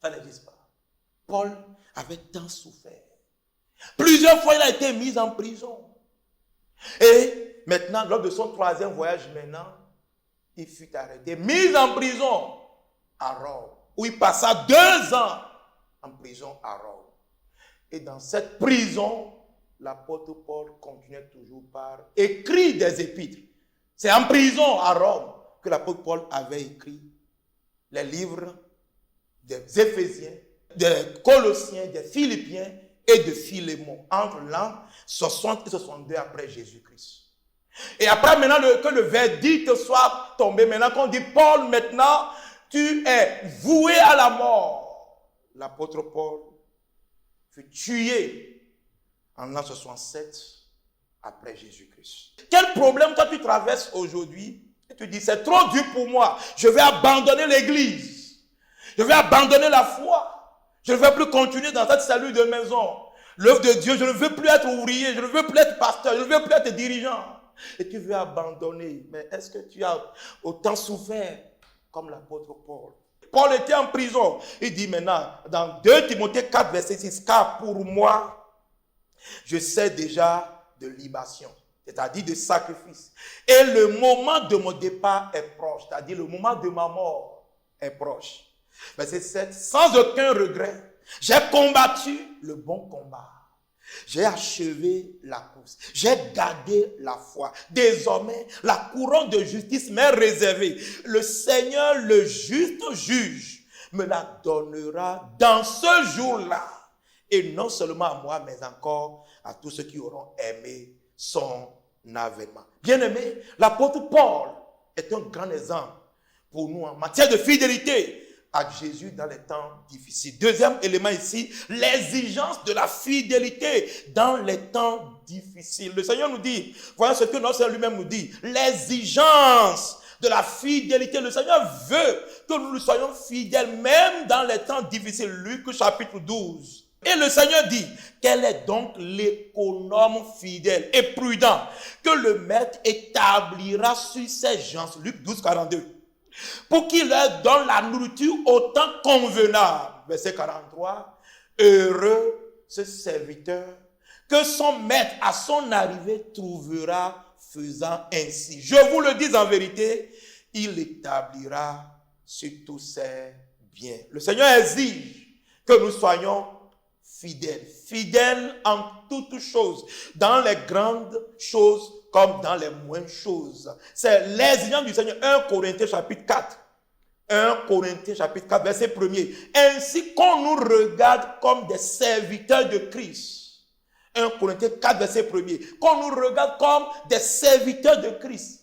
Ça n'existe pas. Paul avait tant souffert. Plusieurs fois, il a été mis en prison. Et maintenant, lors de son 3e voyage, il fut arrêté, mis en prison à Rome, où il passa 2 ans en prison à Rome. Et dans cette prison, l'apôtre Paul continuait toujours par écrire des épîtres. C'est en prison à Rome que l'apôtre Paul avait écrit les livres des Éphésiens, des Colossiens, des Philippiens et de Philémon, entre l'an 60 et 62 après Jésus-Christ. Et après, maintenant, que le verdict soit tombé, maintenant qu'on dit, Paul, maintenant, tu es voué à la mort. L'apôtre Paul fut tué en l'an 67 après Jésus-Christ. Quel problème toi tu traverses aujourd'hui? Et tu dis, c'est trop dur pour moi, je vais abandonner l'église. Je vais abandonner la foi. Je ne vais plus continuer dans cette cellule de maison. L'œuvre de Dieu, je ne veux plus être ouvrier, je ne veux plus être pasteur, je ne veux plus être dirigeant. Et tu veux abandonner. Mais est-ce que tu as autant souffert comme l'apôtre Paul? Paul était en prison. Il dit maintenant, dans 2 Timothée 4, verset 6, car pour moi, je sais déjà de libation, c'est-à-dire de sacrifice. Et le moment de mon départ est proche, c'est-à-dire le moment de ma mort est proche. Verset 7, sans aucun regret, j'ai combattu le bon combat. J'ai achevé la course. J'ai gardé la foi. Désormais, la couronne de justice m'est réservée. Le Seigneur, le juste juge, me la donnera dans ce jour-là. Et non seulement à moi, mais encore à tous ceux qui auront aimé son avènement. Bien-aimé, l'apôtre Paul est un grand exemple pour nous en matière de fidélité à Jésus dans les temps difficiles. Deuxième élément ici, l'exigence de la fidélité dans les temps difficiles. Le Seigneur nous dit, voyons ce que notre Seigneur lui-même nous dit, l'exigence de la fidélité. Le Seigneur veut que nous soyons fidèles même dans les temps difficiles. Luc chapitre 12. Et le Seigneur dit, quel est donc l'économe fidèle et prudent que le maître établira sur ses gens. Luc 12, 42. Pour qu'il leur donne la nourriture au temps convenable. Verset 43. Heureux ce serviteur que son maître à son arrivée trouvera faisant ainsi. Je vous le dis en vérité, il établira sur tous ses biens. Le Seigneur exige que nous soyons fidèles. Fidèles en toutes choses, dans les grandes choses comme dans les moindres choses. C'est l'exigence du Seigneur. 1 Corinthiens chapitre 4. 1 Corinthiens chapitre 4, verset 1er. Ainsi qu'on nous regarde comme des serviteurs de Christ. 1 Corinthiens 4, verset 1er. Qu'on nous regarde comme des serviteurs de Christ.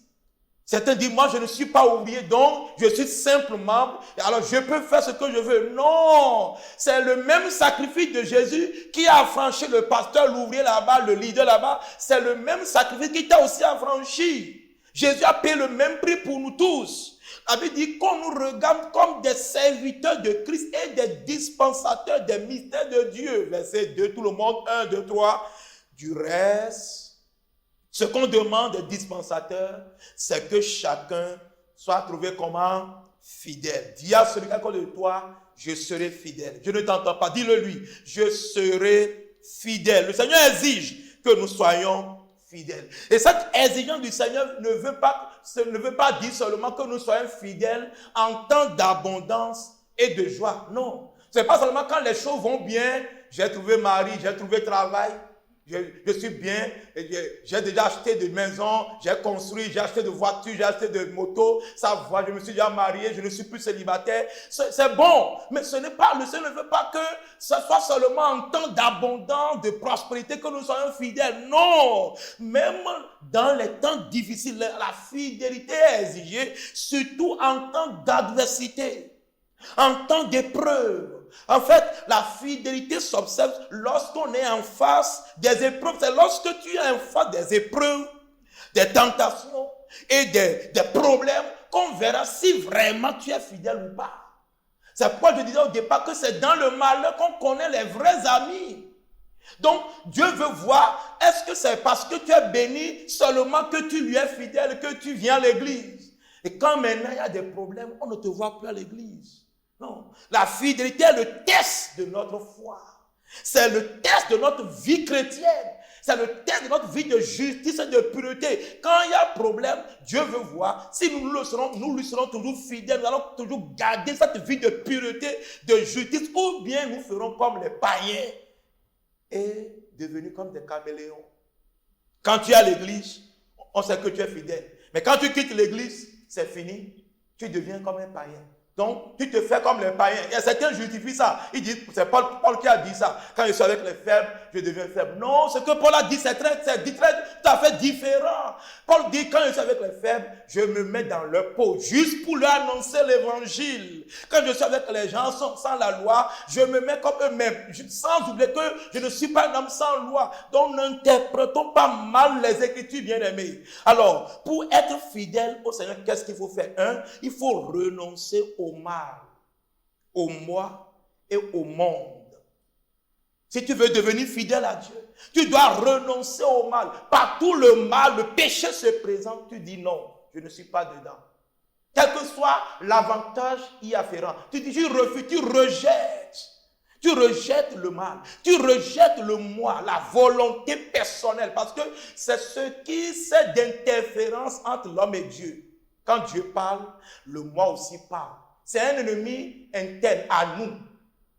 Certains disent, moi je ne suis pas ouvrier, donc je suis simple membre, et alors je peux faire ce que je veux. Non, c'est le même sacrifice de Jésus qui a affranchi le pasteur, l'ouvrier là-bas, le leader là-bas. C'est le même sacrifice qui t'a aussi affranchi. Jésus a payé le même prix pour nous tous. La Bible dit qu'on nous regarde comme des serviteurs de Christ et des dispensateurs des mystères de Dieu. Verset 2, tout le monde, 1, 2, 3. Du reste, ce qu'on demande des dispensateurs, c'est que chacun soit trouvé comment? Fidèle. Dis à celui qui est à côté de toi, je serai fidèle. Je ne t'entends pas, dis-le lui. Je serai fidèle. Le Seigneur exige que nous soyons fidèles. Et cette exigence du Seigneur ne veut pas dire seulement que nous soyons fidèles en temps d'abondance et de joie. Non. Ce n'est pas seulement quand les choses vont bien, j'ai trouvé mari, j'ai trouvé travail. Je suis bien, j'ai déjà acheté de maisons, j'ai construit, j'ai acheté de voitures, j'ai acheté de motos, ça va, je me suis déjà marié, je ne suis plus célibataire. C'est bon, mais ce n'est pas, le Seigneur ne veut pas que ce soit seulement en temps d'abondance, de prospérité que nous soyons fidèles. Non, même dans les temps difficiles, la fidélité est exigée, surtout en temps d'adversité, en temps d'épreuve. En fait, la fidélité s'observe lorsqu'on est en face des épreuves. C'est lorsque tu es en face des épreuves, des tentations et des problèmes qu'on verra si vraiment tu es fidèle ou pas. C'est pourquoi je disais au départ que c'est dans le malheur qu'on connaît les vrais amis. Donc, Dieu veut voir, est-ce que c'est parce que tu es béni seulement que tu lui es fidèle, que tu viens à l'église? Et quand maintenant il y a des problèmes, on ne te voit plus à l'église. Non, la fidélité est le test de notre foi. C'est le test de notre vie chrétienne. C'est le test de notre vie de justice et de pureté. Quand il y a problème, Dieu veut voir si nous lui serons toujours fidèles. Nous allons toujours garder cette vie de pureté, de justice, ou bien nous ferons comme les païens et devenir comme des caméléons. Quand tu es à l'église, on sait que tu es fidèle. Mais quand tu quittes l'église, c'est fini. Tu deviens comme un païen. Donc, tu te fais comme les païens. Et certains justifient ça. Ils disent, c'est Paul qui a dit ça. Quand je suis avec les faibles, je deviens faible. Non, ce que Paul a dit, c'est très tout à fait différent. Paul dit, quand je suis avec les faibles, je me mets dans leur peau, juste pour leur annoncer l'évangile. Quand je suis avec les gens sans la loi, je me mets comme eux-mêmes, sans oublier que je ne suis pas un homme sans loi. Donc, n'interprétons pas mal les Écritures, bien-aimés. Alors, pour être fidèle au Seigneur, qu'est-ce qu'il faut faire? Il faut renoncer au mal, au moi et au monde. Si tu veux devenir fidèle à Dieu, tu dois renoncer au mal. Partout le mal, le péché se présente, tu dis non, je ne suis pas dedans. Quel que soit l'avantage y afférent, tu dis, tu refuses, tu rejettes. Tu rejettes le mal, tu rejettes le moi, la volonté personnelle, parce que c'est ce qui c'est d'interférence entre l'homme et Dieu. Quand Dieu parle, le moi aussi parle. C'est un ennemi interne à nous,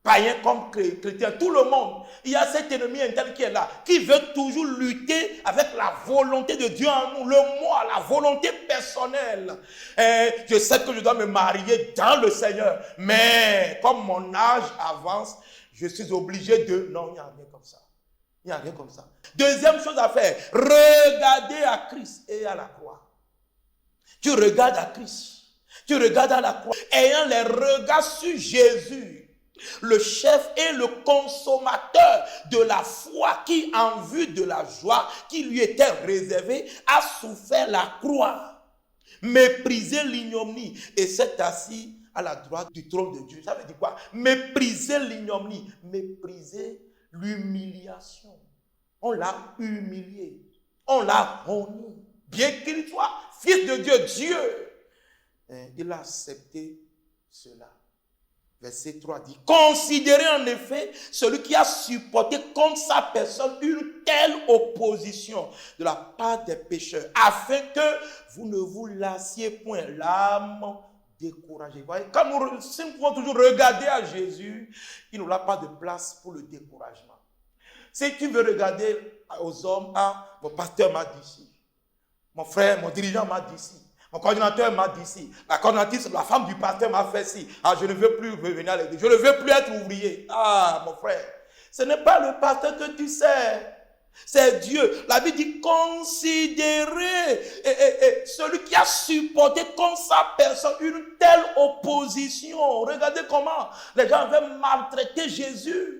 païens comme chrétiens, tout le monde. Il y a cet ennemi interne qui est là, qui veut toujours lutter avec la volonté de Dieu en nous, le moi, la volonté personnelle. Je sais que je dois me marier dans le Seigneur, mais comme mon âge avance, je suis obligé de... Non, il n'y a rien comme ça. Il n'y a rien comme ça. Deuxième chose à faire, regarder à Christ et à la croix. Tu regardes à Christ. Tu regardes à la croix, ayant les regards sur Jésus, le chef et le consommateur de la foi qui, en vue de la joie qui lui était réservée, a souffert la croix, méprisé l'ignominie et s'est assis à la droite du trône de Dieu. Ça veut dire quoi? Mépriser l'ignominie, mépriser l'humiliation. On l'a humilié, on l'a honni. Bien qu'il soit fils de Dieu, Dieu, il a accepté cela. Verset 3 dit, considérez en effet celui qui a supporté contre sa personne une telle opposition de la part des pécheurs, afin que vous ne vous lassiez point l'âme découragée. Voyez, si nous pouvons toujours regarder à Jésus, il n'aura pas de place pour le découragement. Si tu veux regarder aux hommes, mon pasteur m'a dit ici, mon frère, mon dirigeant m'a dit ici, mon coordinateur m'a dit ci, la coordinatrice, la femme du pasteur m'a fait ci. Je ne veux plus revenir à l'église. Je ne veux plus être ouvrier. Mon frère, ce n'est pas le pasteur que tu sais. C'est Dieu. La Bible dit considérez celui qui a supporté comme sa personne une telle opposition. Regardez comment les gens avaient maltraité Jésus.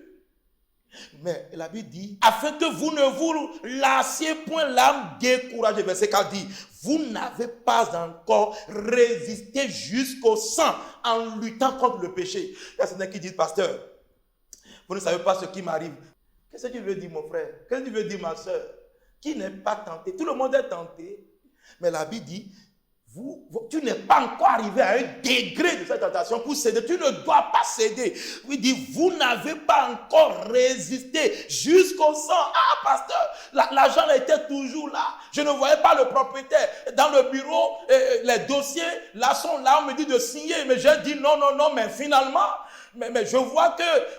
Mais la Bible dit, afin que vous ne vous lassiez point l'âme découragée. Verset 4 dit, vous n'avez pas encore résisté jusqu'au sang en luttant contre le péché. Il y a certains qui disent, pasteur, vous ne savez pas ce qui m'arrive. Qu'est-ce que tu veux dire, mon frère? Qu'est-ce que tu veux dire, ma soeur? Qui n'est pas tenté? Tout le monde est tenté. Mais la Bible dit, tu n'es pas encore arrivé à un degré de cette tentation pour céder. Tu ne dois pas céder. Il dit, vous n'avez pas encore résisté jusqu'au sang. Ah, pasteur, l'argent était toujours là. Je ne voyais pas le propriétaire. Dans le bureau, les dossiers, là sont là, on me dit de signer. Mais j'ai dit non, mais finalement, mais je vois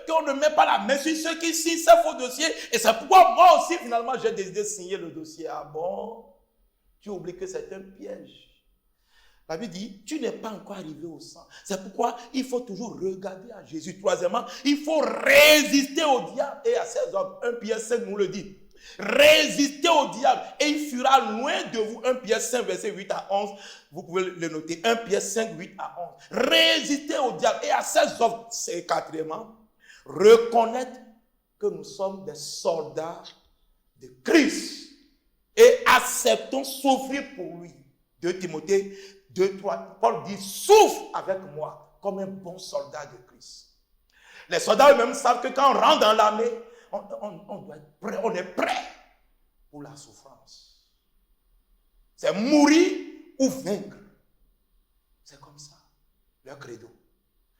qu'on ne met pas la main sur ceux qui signent ces faux dossiers. Et c'est pourquoi moi aussi, finalement, j'ai décidé de signer le dossier. Ah bon? Tu oublies que c'est un piège. La Bible dit, tu n'es pas encore arrivé au sang. C'est pourquoi il faut toujours regarder à Jésus. Troisièmement, il faut résister au diable et à ses hommes. 1 Pierre 5 nous le dit. Résistez au diable et il fuira loin de vous. 1 Pierre 5 verset 8 à 11. Vous pouvez le noter. 1 Pierre 5, 8 à 11. Résistez au diable et à ses hommes. C'est quatrièmement, reconnaître que nous sommes des soldats de Christ et acceptons souffrir pour lui. 2 Timothée 2, 3, Paul dit, souffre avec moi comme un bon soldat de Christ. Les soldats eux-mêmes savent que quand on rentre dans l'armée, on doit être prêt, on est prêt pour la souffrance. C'est mourir ou vaincre. C'est comme ça, leur credo.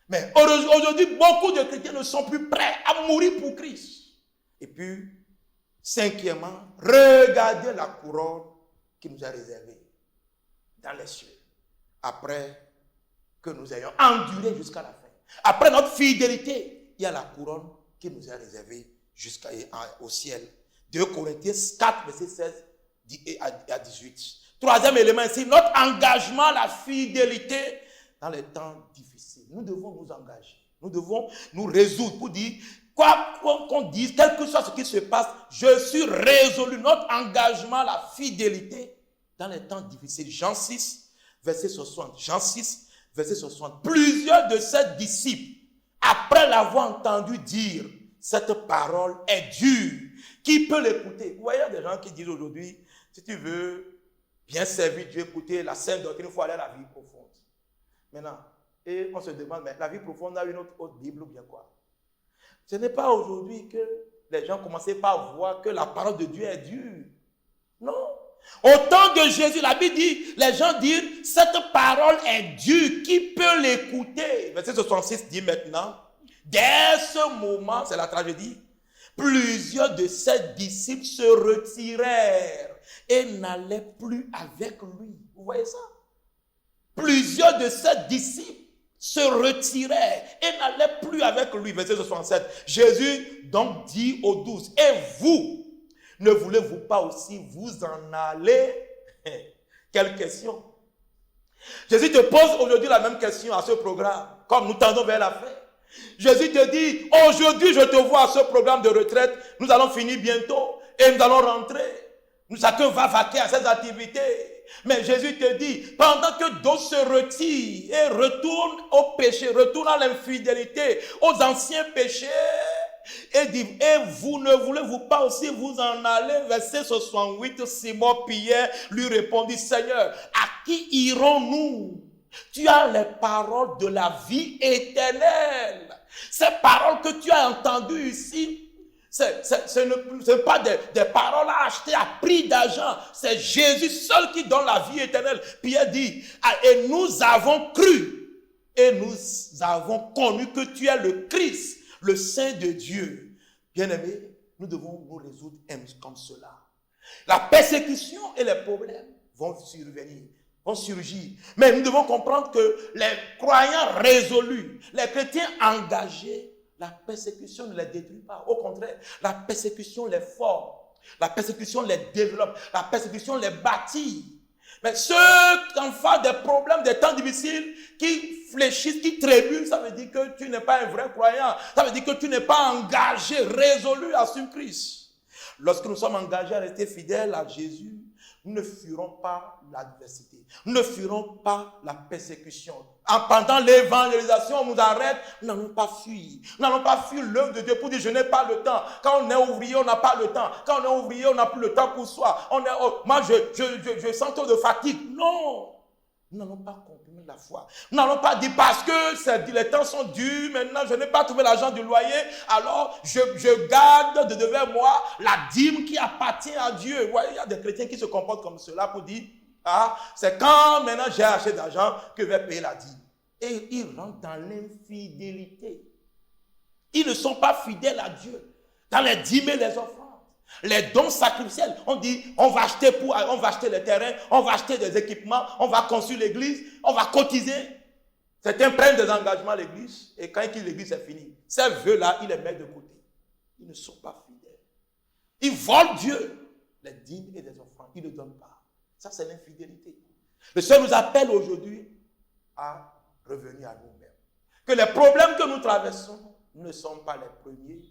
Mais aujourd'hui, beaucoup de chrétiens ne sont plus prêts à mourir pour Christ. Et puis, cinquièmement, regardez la couronne qui nous est réservée dans les cieux. Après que nous ayons enduré jusqu'à la fin. Après notre fidélité, il y a la couronne qui nous est réservée jusqu'au ciel. 2 Corinthiens 4, verset 16 à 18. Troisième élément ici, notre engagement, la fidélité dans les temps difficiles. Nous devons nous engager. Nous devons nous résoudre pour dire, quoi qu'on dise, quel que soit ce qui se passe, je suis résolu. Notre engagement, la fidélité dans les temps difficiles. Jean 6, verset 60. Jean 6, verset 60. Plusieurs de ses disciples, après l'avoir entendu dire, cette parole est dure. Qui peut l'écouter? Vous voyez, il y a des gens qui disent aujourd'hui, si tu veux bien servir Dieu, écouter la sainte doctrine, il faut aller à la vie profonde. Maintenant, et on se demande, mais la vie profonde a une autre Bible ou bien quoi? Ce n'est pas aujourd'hui que les gens commençaient par voir que la parole de Dieu est dure. Non. Au temps de Jésus, la Bible dit, les gens disent, cette parole est dure, qui peut l'écouter? Verset 66 dit maintenant, dès ce moment, c'est la tragédie, plusieurs de ses disciples se retirèrent et n'allaient plus avec lui. Vous voyez ça? Plusieurs de ses disciples se retiraient et n'allaient plus avec lui. Verset 67. Jésus donc dit aux 12, et vous, ne voulez-vous pas aussi vous en aller? Quelle question? Jésus te pose aujourd'hui la même question à ce programme, comme nous tendons vers la fin. Jésus te dit, aujourd'hui je te vois à ce programme de retraite, nous allons finir bientôt et nous allons rentrer. Chacun va vaquer à ses activités. Mais Jésus te dit, pendant que d'autres se retirent et retournent au péché, retournent à l'infidélité, aux anciens péchés, et dit, et vous ne voulez-vous pas aussi vous en aller? Verset 68, Simon Pierre lui répondit, Seigneur, à qui irons-nous? Tu as les paroles de la vie éternelle. Ces paroles que tu as entendues ici, ce n'est pas des paroles à acheter à prix d'argent. C'est Jésus seul qui donne la vie éternelle. Pierre dit, et nous avons cru et nous avons connu que tu es le Christ, le Saint de Dieu. Bien-aimés, nous devons nous résoudre comme cela. La persécution et les problèmes vont surgir. Mais nous devons comprendre que les croyants résolus, les chrétiens engagés, la persécution ne les détruit pas. Au contraire, la persécution les forme. La persécution les développe. La persécution les bâtit. Mais ceux qui en font des problèmes, des temps difficiles, qui fléchissent, qui trébuchent, ça veut dire que tu n'es pas un vrai croyant. Ça veut dire que tu n'es pas engagé, résolu à suivre Christ. Lorsque nous sommes engagés à rester fidèles à Jésus, nous ne fuirons pas l'adversité. Nous ne fuirons pas la persécution. Pendant l'évangélisation, on nous arrête, nous n'allons pas fuir. Nous n'allons pas fuir l'œuvre de Dieu pour dire je n'ai pas le temps. Quand on est ouvrier, on n'a pas le temps. Quand on est ouvrier, on n'a plus le temps pour soi. Moi, je sens trop de fatigue. Non! Nous n'allons pas comprimer la foi. Nous n'allons pas dire parce que les temps sont durs, maintenant je n'ai pas trouvé l'argent du loyer, alors je garde de devant moi la dîme qui appartient à Dieu. Vous voyez, il y a des chrétiens qui se comportent comme cela pour dire, c'est quand maintenant j'ai acheté d'argent que je vais payer la dîme. Et ils rentrent dans l'infidélité. Ils ne sont pas fidèles à Dieu dans les dîmes et les offrandes. Les dons sacrificiels, on dit, on va acheter les terrains, on va acheter des équipements, on va construire l'église, on va cotiser. Certains prennent des engagements à l'église et quand ils quittent l'église, c'est fini. Ces vœux-là, ils les mettent de côté. Ils ne sont pas fidèles. Ils volent Dieu. Les dîmes et les offrandes, ils ne donnent pas. Ça, c'est l'infidélité. Le Seigneur nous appelle aujourd'hui à revenir à nous-mêmes. Que les problèmes que nous traversons ne sont pas les premiers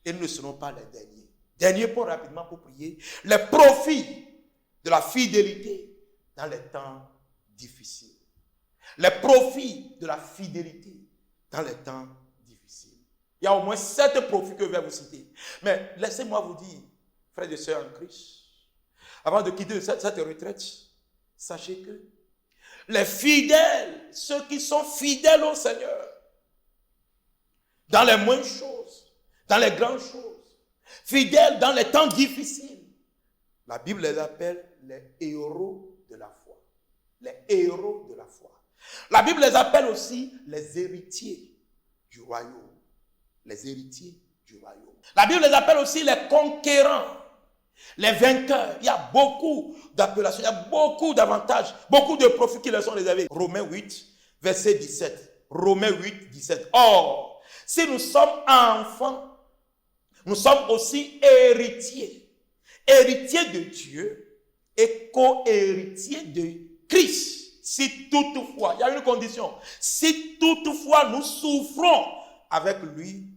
et ne seront pas les derniers. Dernier point rapidement pour prier. Les profits de la fidélité dans les temps difficiles. Les profits de la fidélité dans les temps difficiles. Il y a au moins 7 profits que je vais vous citer. Mais laissez-moi vous dire, frères et sœurs en Christ, avant de quitter cette retraite, sachez que les fidèles, ceux qui sont fidèles au Seigneur, dans les moindres choses, dans les grandes choses, fidèles dans les temps difficiles. La Bible les appelle les héros de la foi. Les héros de la foi. La Bible les appelle aussi les héritiers du royaume. Les héritiers du royaume. La Bible les appelle aussi les conquérants, les vainqueurs. Il y a beaucoup d'appellations, il y a beaucoup d'avantages, beaucoup de profits qui leur sont réservés. Romains 8, verset 17. Romains 8, 17. Or, si nous sommes enfants, nous sommes aussi héritiers. Héritiers de Dieu et co-héritiers de Christ. Si toutefois, il y a une condition, si toutefois nous souffrons avec lui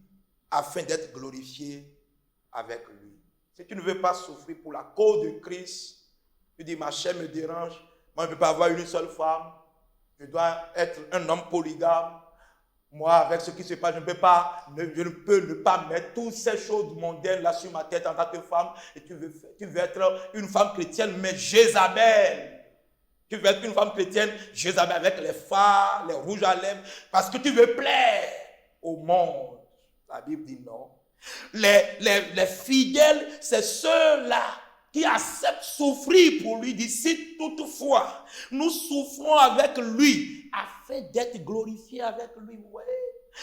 afin d'être glorifiés avec lui. Si tu ne veux pas souffrir pour la cause de Christ, tu dis ma chair me dérange, moi je ne peux pas avoir une seule femme, je dois être un homme polygame. Moi, avec ce qui se passe, je ne peux ne pas mettre toutes ces choses mondaines là sur ma tête en tant que femme. Et tu veux être une femme chrétienne, mais Jézabel. Tu veux être une femme chrétienne, Jézabel, avec les fards, les rouges à lèvres, parce que tu veux plaire au monde. La Bible dit non. Les fidèles, c'est ceux-là qui acceptent souffrir pour lui, d'ici toutefois, nous souffrons avec lui, afin d'être glorifiés avec lui. Ouais.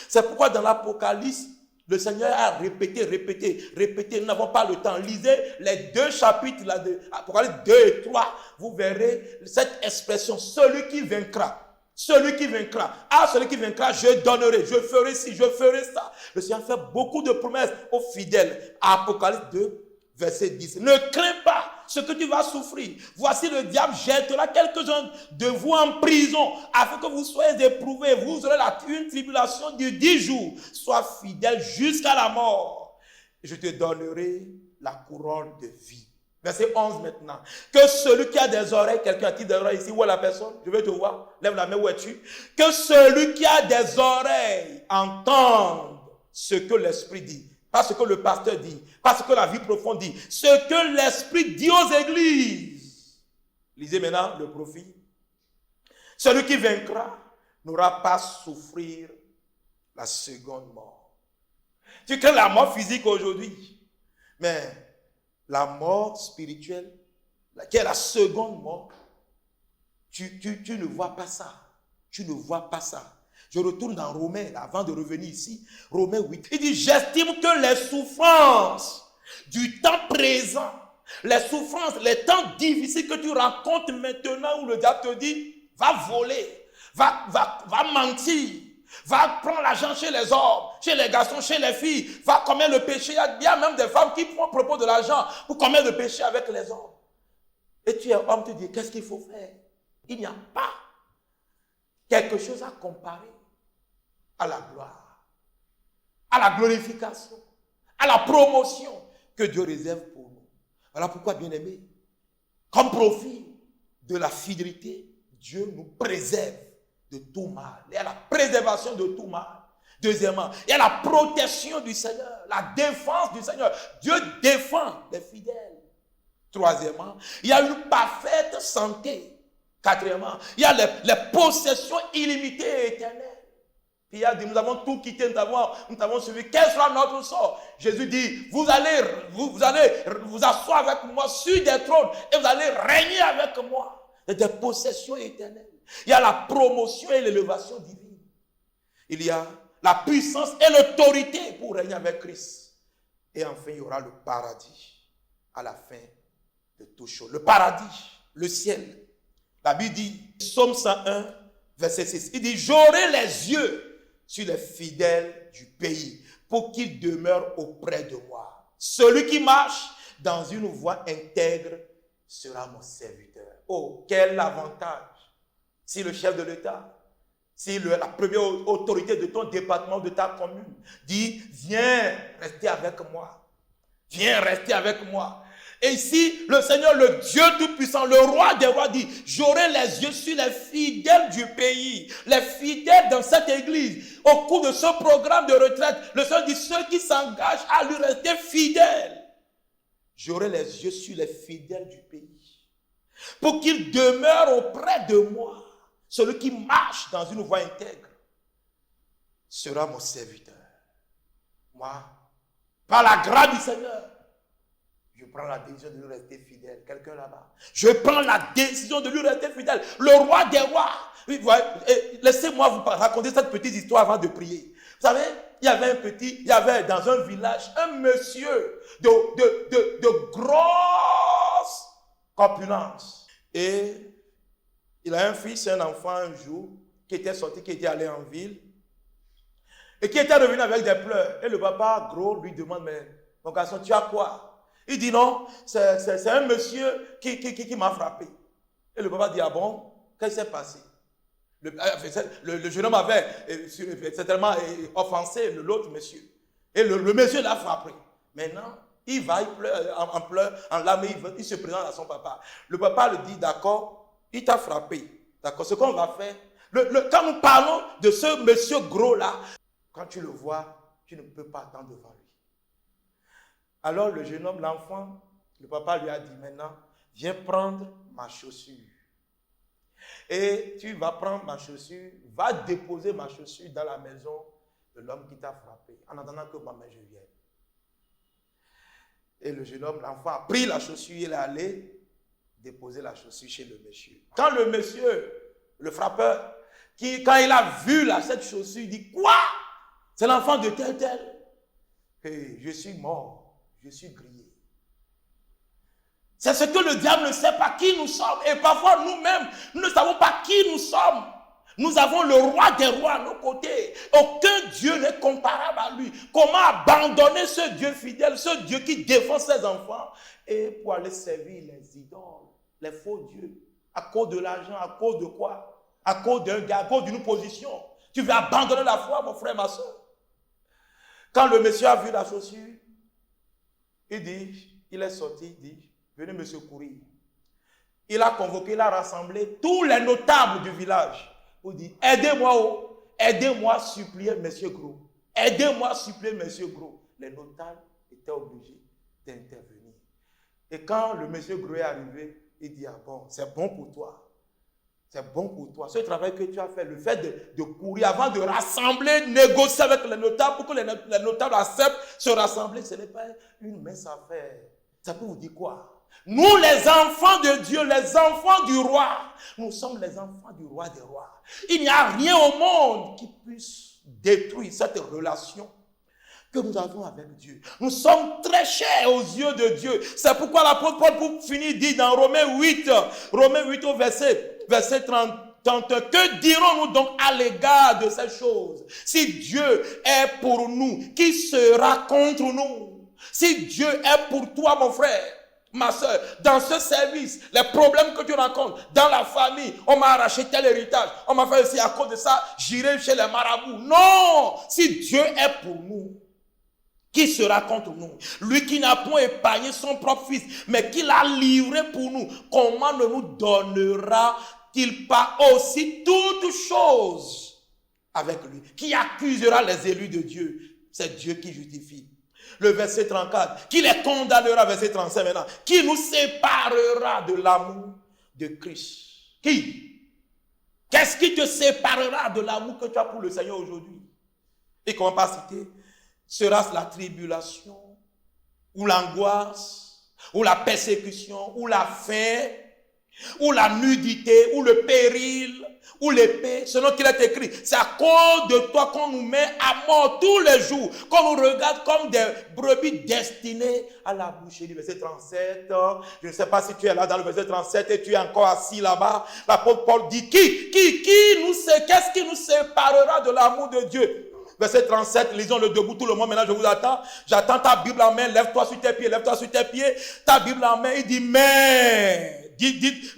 C'est pourquoi dans l'Apocalypse, le Seigneur a répété, nous n'avons pas le temps. Lisez les 2 chapitres, là, de Apocalypse 2 et 3, vous verrez cette expression, celui qui vaincra. Celui qui vaincra, celui qui vaincra, je donnerai, je ferai ci, je ferai ça. Le Seigneur fait beaucoup de promesses aux fidèles. Apocalypse 2, verset 10. Ne crains pas ce que tu vas souffrir. Voici le diable jettera quelques-uns de vous en prison afin que vous soyez éprouvés. Vous aurez une tribulation de 10 jours. Sois fidèle jusqu'à la mort. Je te donnerai la couronne de vie. Verset 11 maintenant. Que celui qui a des oreilles, quelqu'un qui a des oreilles ici, où est la personne? Je veux te voir. Lève la main, où es-tu? Que celui qui a des oreilles entende ce que l'Esprit dit. Pas ce que le pasteur dit, pas ce que la vie profonde dit, ce que l'Esprit dit aux églises. Lisez maintenant le profit. Celui qui vaincra n'aura pas à souffrir la seconde mort. Tu crains la mort physique aujourd'hui, mais la mort spirituelle, qui est la seconde mort, tu ne vois pas ça. Tu ne vois pas ça. Je retourne dans Romains, avant de revenir ici. Romains 8. Il dit, j'estime que les souffrances du temps présent, les souffrances, les temps difficiles que tu rencontres maintenant où le diable te dit, va voler, va mentir, va prendre l'argent chez les hommes, chez les garçons, chez les filles, va commettre le péché. Il y a même des femmes qui prennent propos de l'argent pour commettre le péché avec les hommes. Et tu es homme, tu dis, qu'est-ce qu'il faut faire? Il n'y a pas quelque chose à comparer à la gloire, à la glorification, à la promotion que Dieu réserve pour nous. Voilà pourquoi, bien-aimés, comme profit de la fidélité, Dieu nous préserve de tout mal. Il y a la préservation de tout mal. Deuxièmement, il y a la protection du Seigneur, la défense du Seigneur. Dieu défend les fidèles. Troisièmement, il y a une parfaite santé. Quatrièmement, il y a les possessions illimitées et éternelles. Puis il a dit, nous avons tout quitté, nous avons suivi. Quel sera notre sort? Jésus dit, vous allez vous asseoir avec moi sur des trônes et vous allez régner avec moi. Il y a des possessions éternelles. Il y a la promotion et l'élévation divine. Il y a la puissance et l'autorité pour régner avec Christ. Et enfin, il y aura le paradis à la fin de toute chose. Le paradis, le ciel. La Bible dit, Psaume 101, verset 6, il dit, j'aurai les yeux sur les fidèles du pays pour qu'ils demeurent auprès de moi. Celui qui marche dans une voie intègre sera mon serviteur. Oh, quel avantage si le chef de l'État, si la première autorité de ton département, de ta commune, dit, viens rester avec moi. Viens rester avec moi. Et ici, le Seigneur, le Dieu Tout-Puissant, le Roi des rois dit, j'aurai les yeux sur les fidèles du pays, les fidèles dans cette église. Au cours de ce programme de retraite, le Seigneur dit, ceux qui s'engagent à lui rester fidèles, j'aurai les yeux sur les fidèles du pays, pour qu'ils demeurent auprès de moi. Celui qui marche dans une voie intègre sera mon serviteur. Moi, par la grâce du Seigneur, je prends la décision de lui rester fidèle. Quelqu'un là-bas. Je prends la décision de lui rester fidèle. Le roi des rois. Laissez-moi vous raconter cette petite histoire avant de prier. Vous savez, il y avait dans un village un monsieur de grosse corpulence. Et il a un fils, un enfant un jour, qui était sorti, qui était allé en ville. Et qui était revenu avec des pleurs. Et le papa, gros, lui demande, mais mon garçon, tu as quoi? Il dit non, c'est un monsieur qui m'a frappé. Et le papa dit, ah bon, qu'est-ce qui s'est passé? Le jeune homme avait certainement offensé l'autre monsieur. Et le monsieur l'a frappé. Maintenant, il va, il pleure, en pleurs, en larmes, il se présente à son papa. Le papa lui dit, d'accord, il t'a frappé. D'accord, ce qu'on va faire, quand nous parlons de ce monsieur gros là, quand tu le vois, tu ne peux pas attendre devant lui. Alors le jeune homme, l'enfant, le papa lui a dit maintenant, viens prendre ma chaussure. Et tu vas prendre ma chaussure, va déposer ma chaussure dans la maison de l'homme qui t'a frappé, en attendant que moi-même je vienne. Et le jeune homme, l'enfant, a pris la chaussure, il est allé déposer la chaussure chez le monsieur. Quand le monsieur, le frappeur, quand il a vu cette chaussure, il dit, quoi? C'est l'enfant de tel. Et je suis mort. Je suis grillé. C'est ce que le diable ne sait pas qui nous sommes. Et parfois nous-mêmes, nous ne savons pas qui nous sommes. Nous avons le roi des rois à nos côtés. Aucun Dieu n'est comparable à lui. Comment abandonner ce Dieu fidèle, ce Dieu qui défend ses enfants, et pour aller servir les idoles, les faux dieux, à cause de l'argent, à cause de quoi? À cause d'un gars, à cause d'une position. Tu veux abandonner la foi, mon frère, ma soeur. Quand le monsieur a vu la chaussure, il est sorti, il dit, venez me secourir. Il a convoqué, il a rassemblé tous les notables du village. Il dit, aidez-moi à supplier monsieur Gros. Aidez-moi à supplier monsieur Gros. Les notables étaient obligés d'intervenir. Et quand le monsieur Gros est arrivé, il dit, ah bon, c'est bon pour toi. C'est bon pour toi. Ce travail que tu as fait, le fait de courir avant de rassembler, négocier avec les notables pour que les notables acceptent se rassembler, ce n'est pas une mince affaire. Ça peut vous dire quoi? Nous, les enfants de Dieu, les enfants du roi, nous sommes les enfants du roi des rois. Il n'y a rien au monde qui puisse détruire cette relation que nous avons avec Dieu. Nous sommes très chers aux yeux de Dieu. C'est pourquoi l'apôtre Paul, pour finir, dit dans Romains 8 au verset 31, que dirons-nous donc à l'égard de ces choses? Si Dieu est pour nous, qui sera contre nous? Si Dieu est pour toi, mon frère, ma soeur, dans ce service, les problèmes que tu rencontres, dans la famille, on m'a arraché tel héritage, on m'a fait aussi à cause de ça, j'irai chez les marabouts. Non! Si Dieu est pour nous, Qui sera contre nous? Lui qui n'a point épargné son propre fils, mais qui l'a livré pour nous, comment ne nous donnera-t-il pas aussi toutes choses avec lui? Qui accusera les élus de Dieu? C'est Dieu qui justifie. Le verset 34, qui les condamnera, verset 35 maintenant, qui nous séparera de l'amour de Christ? Qui? Qu'est-ce qui te séparera de l'amour que tu as pour le Seigneur aujourd'hui? Et comment pas citer? Sera-ce la tribulation, ou l'angoisse, ou la persécution, ou la faim, ou la nudité, ou le péril, ou l'épée, selon qu'il est écrit? C'est à cause de toi qu'on nous met à mort tous les jours, qu'on nous regarde comme des brebis destinées à la boucherie. Verset 37, je ne sais pas si tu es là dans le verset 37 et tu es encore assis là-bas. L'apôtre Paul dit, qu'est-ce qui nous séparera de l'amour de Dieu? Verset 37, lisons le debout, tout le monde, maintenant je vous attends. J'attends ta Bible en main, lève-toi sur tes pieds, lève-toi sur tes pieds. Ta Bible en main, il dit, mais,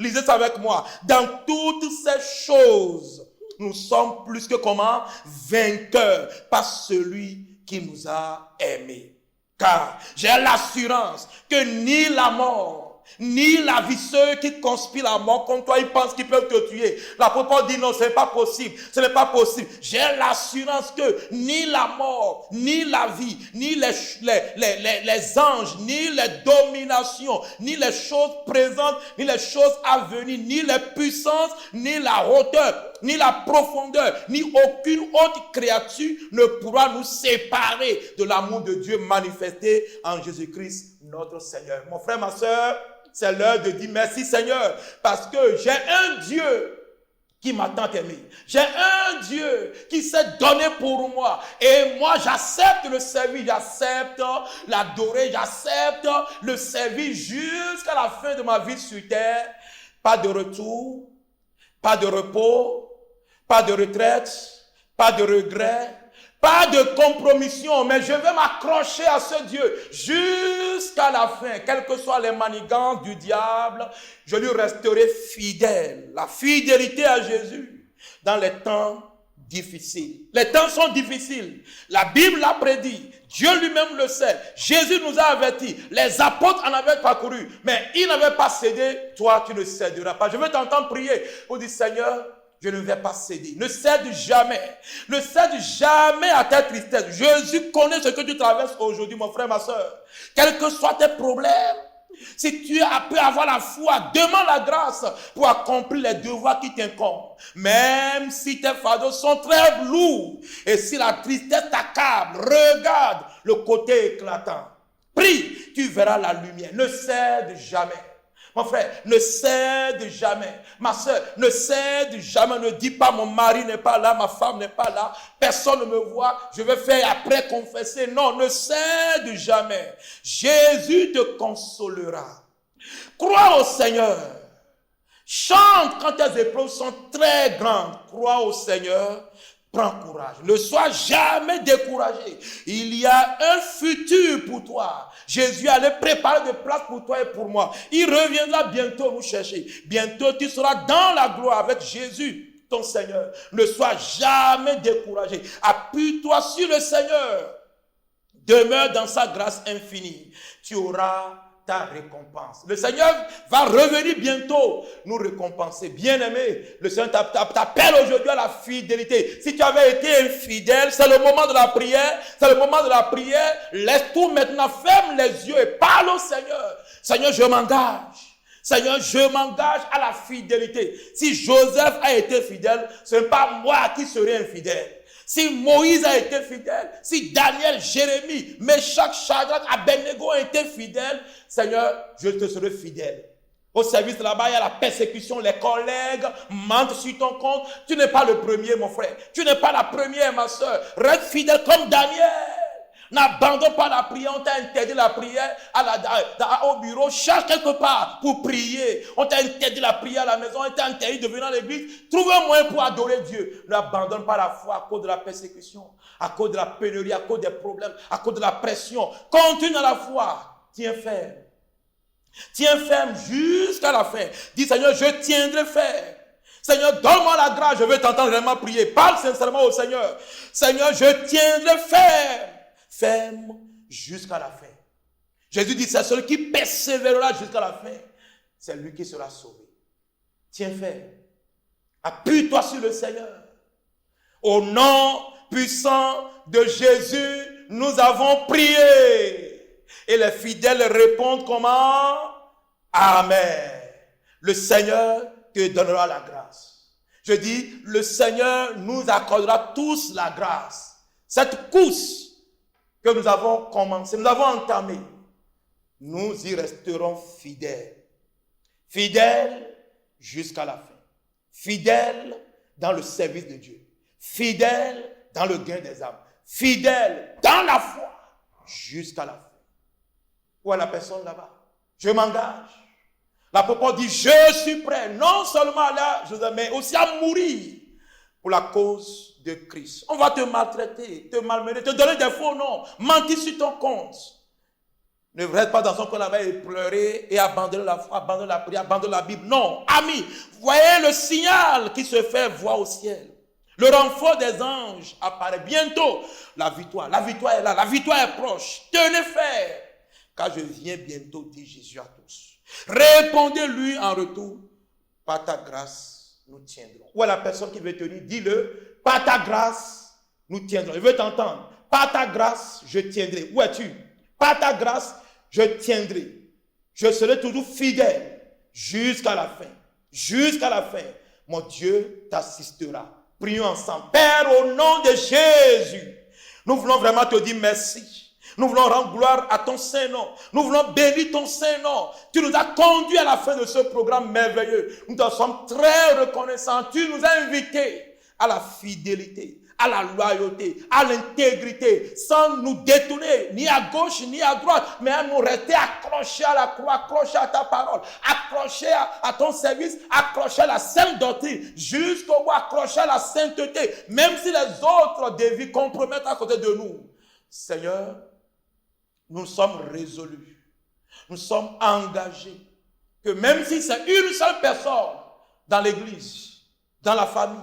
lisez ça avec moi. Dans toutes ces choses, nous sommes plus que comment? Vainqueurs par celui qui nous a aimés. Car j'ai l'assurance que ni la mort, ni la vie, ceux qui conspirent la mort contre toi, ils pensent qu'ils peuvent te tuer. L'apôtre Paul dit non, ce n'est pas possible. Ce n'est pas possible. J'ai l'assurance que ni la mort, ni la vie, ni les anges, ni les dominations, ni les choses présentes, ni les choses à venir, ni les puissances, ni la hauteur, ni la profondeur, ni aucune autre créature ne pourra nous séparer de l'amour de Dieu manifesté en Jésus-Christ, notre Seigneur. Mon frère, ma soeur, c'est l'heure de dire merci Seigneur, parce que j'ai un Dieu qui m'a tant aimé. J'ai un Dieu qui s'est donné pour moi. Et moi, j'accepte le servir, j'accepte l'adorer, j'accepte le servir jusqu'à la fin de ma vie sur terre. Pas de retour, pas de repos, pas de retraite, pas de regret, pas de compromission, mais je vais m'accrocher à ce Dieu jusqu'à la fin. Quelles que soient les manigances du diable, je lui resterai fidèle. La fidélité à Jésus dans les temps difficiles. Les temps sont difficiles. La Bible l'a prédit. Dieu lui-même le sait. Jésus nous a avertis. Les apôtres en avaient parcouru, mais ils n'avaient pas cédé. Toi, tu ne céderas pas. Je veux t'entendre prier pour dire, Seigneur, je ne vais pas céder. Ne cède jamais. Ne cède jamais à ta tristesse. Jésus connaît ce que tu traverses aujourd'hui, mon frère, ma soeur. Quels que soient tes problèmes, si tu peux avoir la foi, demande la grâce pour accomplir les devoirs qui t'incombent. Même si tes fardeaux sont très lourds et si la tristesse t'accable, regarde le côté éclatant. Prie, tu verras la lumière. Ne cède jamais. Mon frère, ne cède jamais. Ma soeur, ne cède jamais. Ne dis pas mon mari n'est pas là, ma femme n'est pas là, personne ne me voit, je vais faire après confesser. Non, ne cède jamais. Jésus te consolera. Crois au Seigneur. Chante quand tes épreuves sont très grandes. Crois au Seigneur. Prends courage. Ne sois jamais découragé. Il y a un futur pour toi. Jésus allait préparer des places pour toi et pour moi. Il reviendra bientôt nous chercher. Bientôt, tu seras dans la gloire avec Jésus, ton Seigneur. Ne sois jamais découragé. Appuie-toi sur le Seigneur. Demeure dans sa grâce infinie. Tu auras ta récompense. Le Seigneur va revenir bientôt nous récompenser. Bien-aimé, le Seigneur t'appelle aujourd'hui à la fidélité. Si tu avais été infidèle, c'est le moment de la prière. C'est le moment de la prière. Laisse tout maintenant, ferme les yeux et parle au Seigneur. Seigneur, je m'engage. Seigneur, je m'engage à la fidélité. Si Joseph a été fidèle, ce n'est pas moi qui serai infidèle. Si Moïse a été fidèle, si Daniel, Jérémie, Meshach, Shadrach, Abednego ont été fidèles, Seigneur, je te serai fidèle. Au service là-bas, il y a la persécution, les collègues mentent sur ton compte. Tu n'es pas le premier, mon frère. Tu n'es pas la première, ma soeur. Reste fidèle comme Daniel. N'abandonne pas la prière. On t'a interdit la prière au bureau. Cherche quelque part pour prier. On t'a interdit la prière à la maison. On t'a interdit de venir à l'église. Trouve un moyen pour adorer Dieu. N'abandonne pas la foi à cause de la persécution, à cause de la pénurie, à cause des problèmes, à cause de la pression. Continue dans la foi. Tiens ferme. Tiens ferme jusqu'à la fin. Dis, Seigneur, je tiendrai ferme. Seigneur, donne-moi la grâce. Je veux t'entendre vraiment prier. Parle sincèrement au Seigneur. Seigneur, je tiendrai ferme. Ferme jusqu'à la fin. Jésus dit, c'est celui qui persévérera jusqu'à la fin, c'est lui qui sera sauvé. Tiens ferme. Appuie-toi sur le Seigneur. Au nom puissant de Jésus, nous avons prié. Et les fidèles répondent comment? Amen. Le Seigneur te donnera la grâce. Je dis, le Seigneur nous accordera tous la grâce. Cette course que nous avons commencée, nous avons entamée, nous y resterons fidèles. Fidèles jusqu'à la fin. Fidèles dans le service de Dieu. Fidèles dans le gain des âmes. Fidèles dans la foi jusqu'à la fin. Où est la personne là-bas? Je m'engage. L'apôtre dit, je suis prêt non seulement à aller, mais aussi à mourir pour la cause de Christ. On va te maltraiter, te malmener, te donner des faux noms, mentir sur ton compte. Ne reste pas dans son coin là-bas et pleurer et abandonner la foi, abandonner la prière, abandonner la Bible. Non, amis, voyez le signal qui se fait voir au ciel. Le renfort des anges apparaît bientôt. La victoire est là, la victoire est proche. Tenez ferme, car je viens bientôt, dit Jésus à tous. Répondez-lui en retour, par ta grâce, nous tiendrons. Où est la personne qui veut tenir? Dis-le, par ta grâce, nous tiendrons. Je veux t'entendre. Par ta grâce, je tiendrai. Où es-tu? Par ta grâce, je tiendrai. Je serai toujours fidèle jusqu'à la fin. Jusqu'à la fin, mon Dieu t'assistera. Prions ensemble. Père, au nom de Jésus, nous voulons vraiment te dire merci. Nous voulons rendre gloire à ton Saint-Nom. Nous voulons bénir ton Saint-Nom. Tu nous as conduits à la fin de ce programme merveilleux. Nous te sommes très reconnaissants. Tu nous as invités à la fidélité, à la loyauté, à l'intégrité, sans nous détourner, ni à gauche, ni à droite, mais à nous rester accrochés à la croix, accrochés à ta parole, accrochés à ton service, accrochés à la sainte doctrine, jusqu'au bout, accrochés à la sainteté, même si les autres dévient, compromettent à côté de nous. Seigneur, nous sommes résolus, nous sommes engagés, que même si c'est une seule personne dans l'église, dans la famille,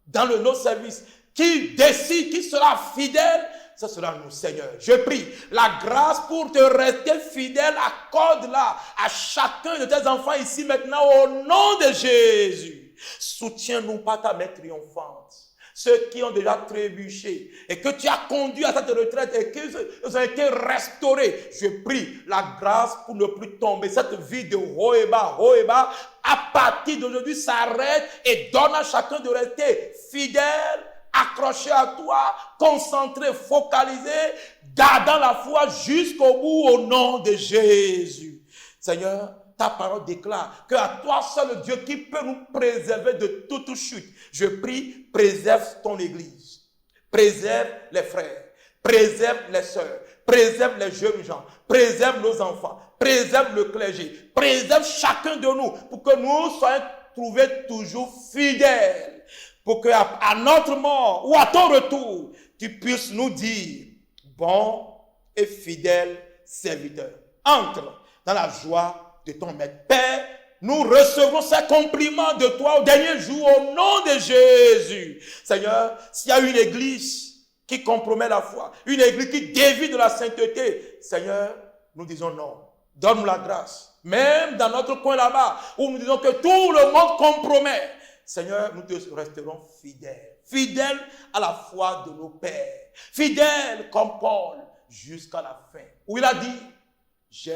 dans nos services, qui décide, qui sera fidèle, ce sera nous, Seigneur. Je prie, la grâce pour te rester fidèle, accorde-la à chacun de tes enfants ici maintenant, au nom de Jésus. Soutiens-nous par ta main triomphante. Ceux qui ont déjà trébuché et que tu as conduit à cette retraite et qu'ils ont été restaurés. Je prie la grâce pour ne plus tomber. Cette vie de haut et bas, à partir d'aujourd'hui s'arrête et donne à chacun de rester fidèle, accroché à toi, concentré, focalisé, gardant la foi jusqu'au bout au nom de Jésus. Seigneur, ta parole déclare qu'à toi seul Dieu qui peut nous préserver de toute chute. Je prie, préserve ton église, préserve les frères, préserve les sœurs, préserve les jeunes gens, préserve nos enfants, préserve le clergé, préserve chacun de nous pour que nous soyons trouvés toujours fidèles, pour qu'à notre mort ou à ton retour, tu puisses nous dire, bon et fidèle serviteur, entre dans la joie de ton maître. Père, nous recevons ces compliments de toi au dernier jour au nom de Jésus. Seigneur, s'il y a une église qui compromet la foi, une église qui dévie de la sainteté, Seigneur, nous disons non. Donne-nous la grâce. Même dans notre coin là-bas, où nous disons que tout le monde compromet, Seigneur, nous te resterons fidèles. Fidèles à la foi de nos pères. Fidèles comme Paul jusqu'à la fin. Où il a dit, j'ai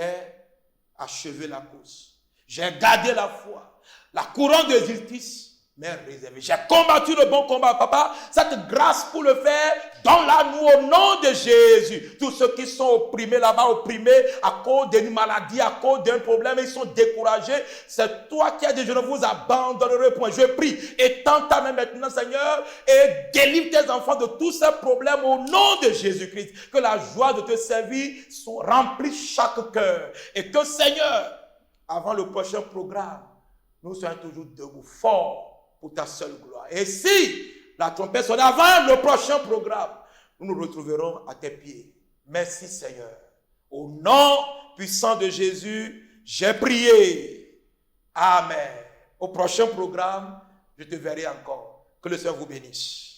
achevé la course. J'ai gardé la foi. La couronne de justice m'est réservée. J'ai combattu le bon combat, papa. Cette grâce pour le faire, donne-la nous au nom de Jésus. Tous ceux qui sont opprimés là-bas, opprimés à cause d'une maladie, à cause d'un problème, ils sont découragés. C'est toi qui as dit, je ne vous abandonnerai point. Je prie, étends ta main maintenant, Seigneur, et délivre tes enfants de tous ces problèmes au nom de Jésus-Christ. Que la joie de te servir soit remplie chaque cœur. Et que, Seigneur, avant le prochain programme, nous soyons toujours debout, forts pour ta seule gloire. Et si la trompette sonne avant le prochain programme, nous nous retrouverons à tes pieds. Merci Seigneur. Au nom puissant de Jésus, j'ai prié. Amen. Au prochain programme, je te verrai encore. Que le Seigneur vous bénisse.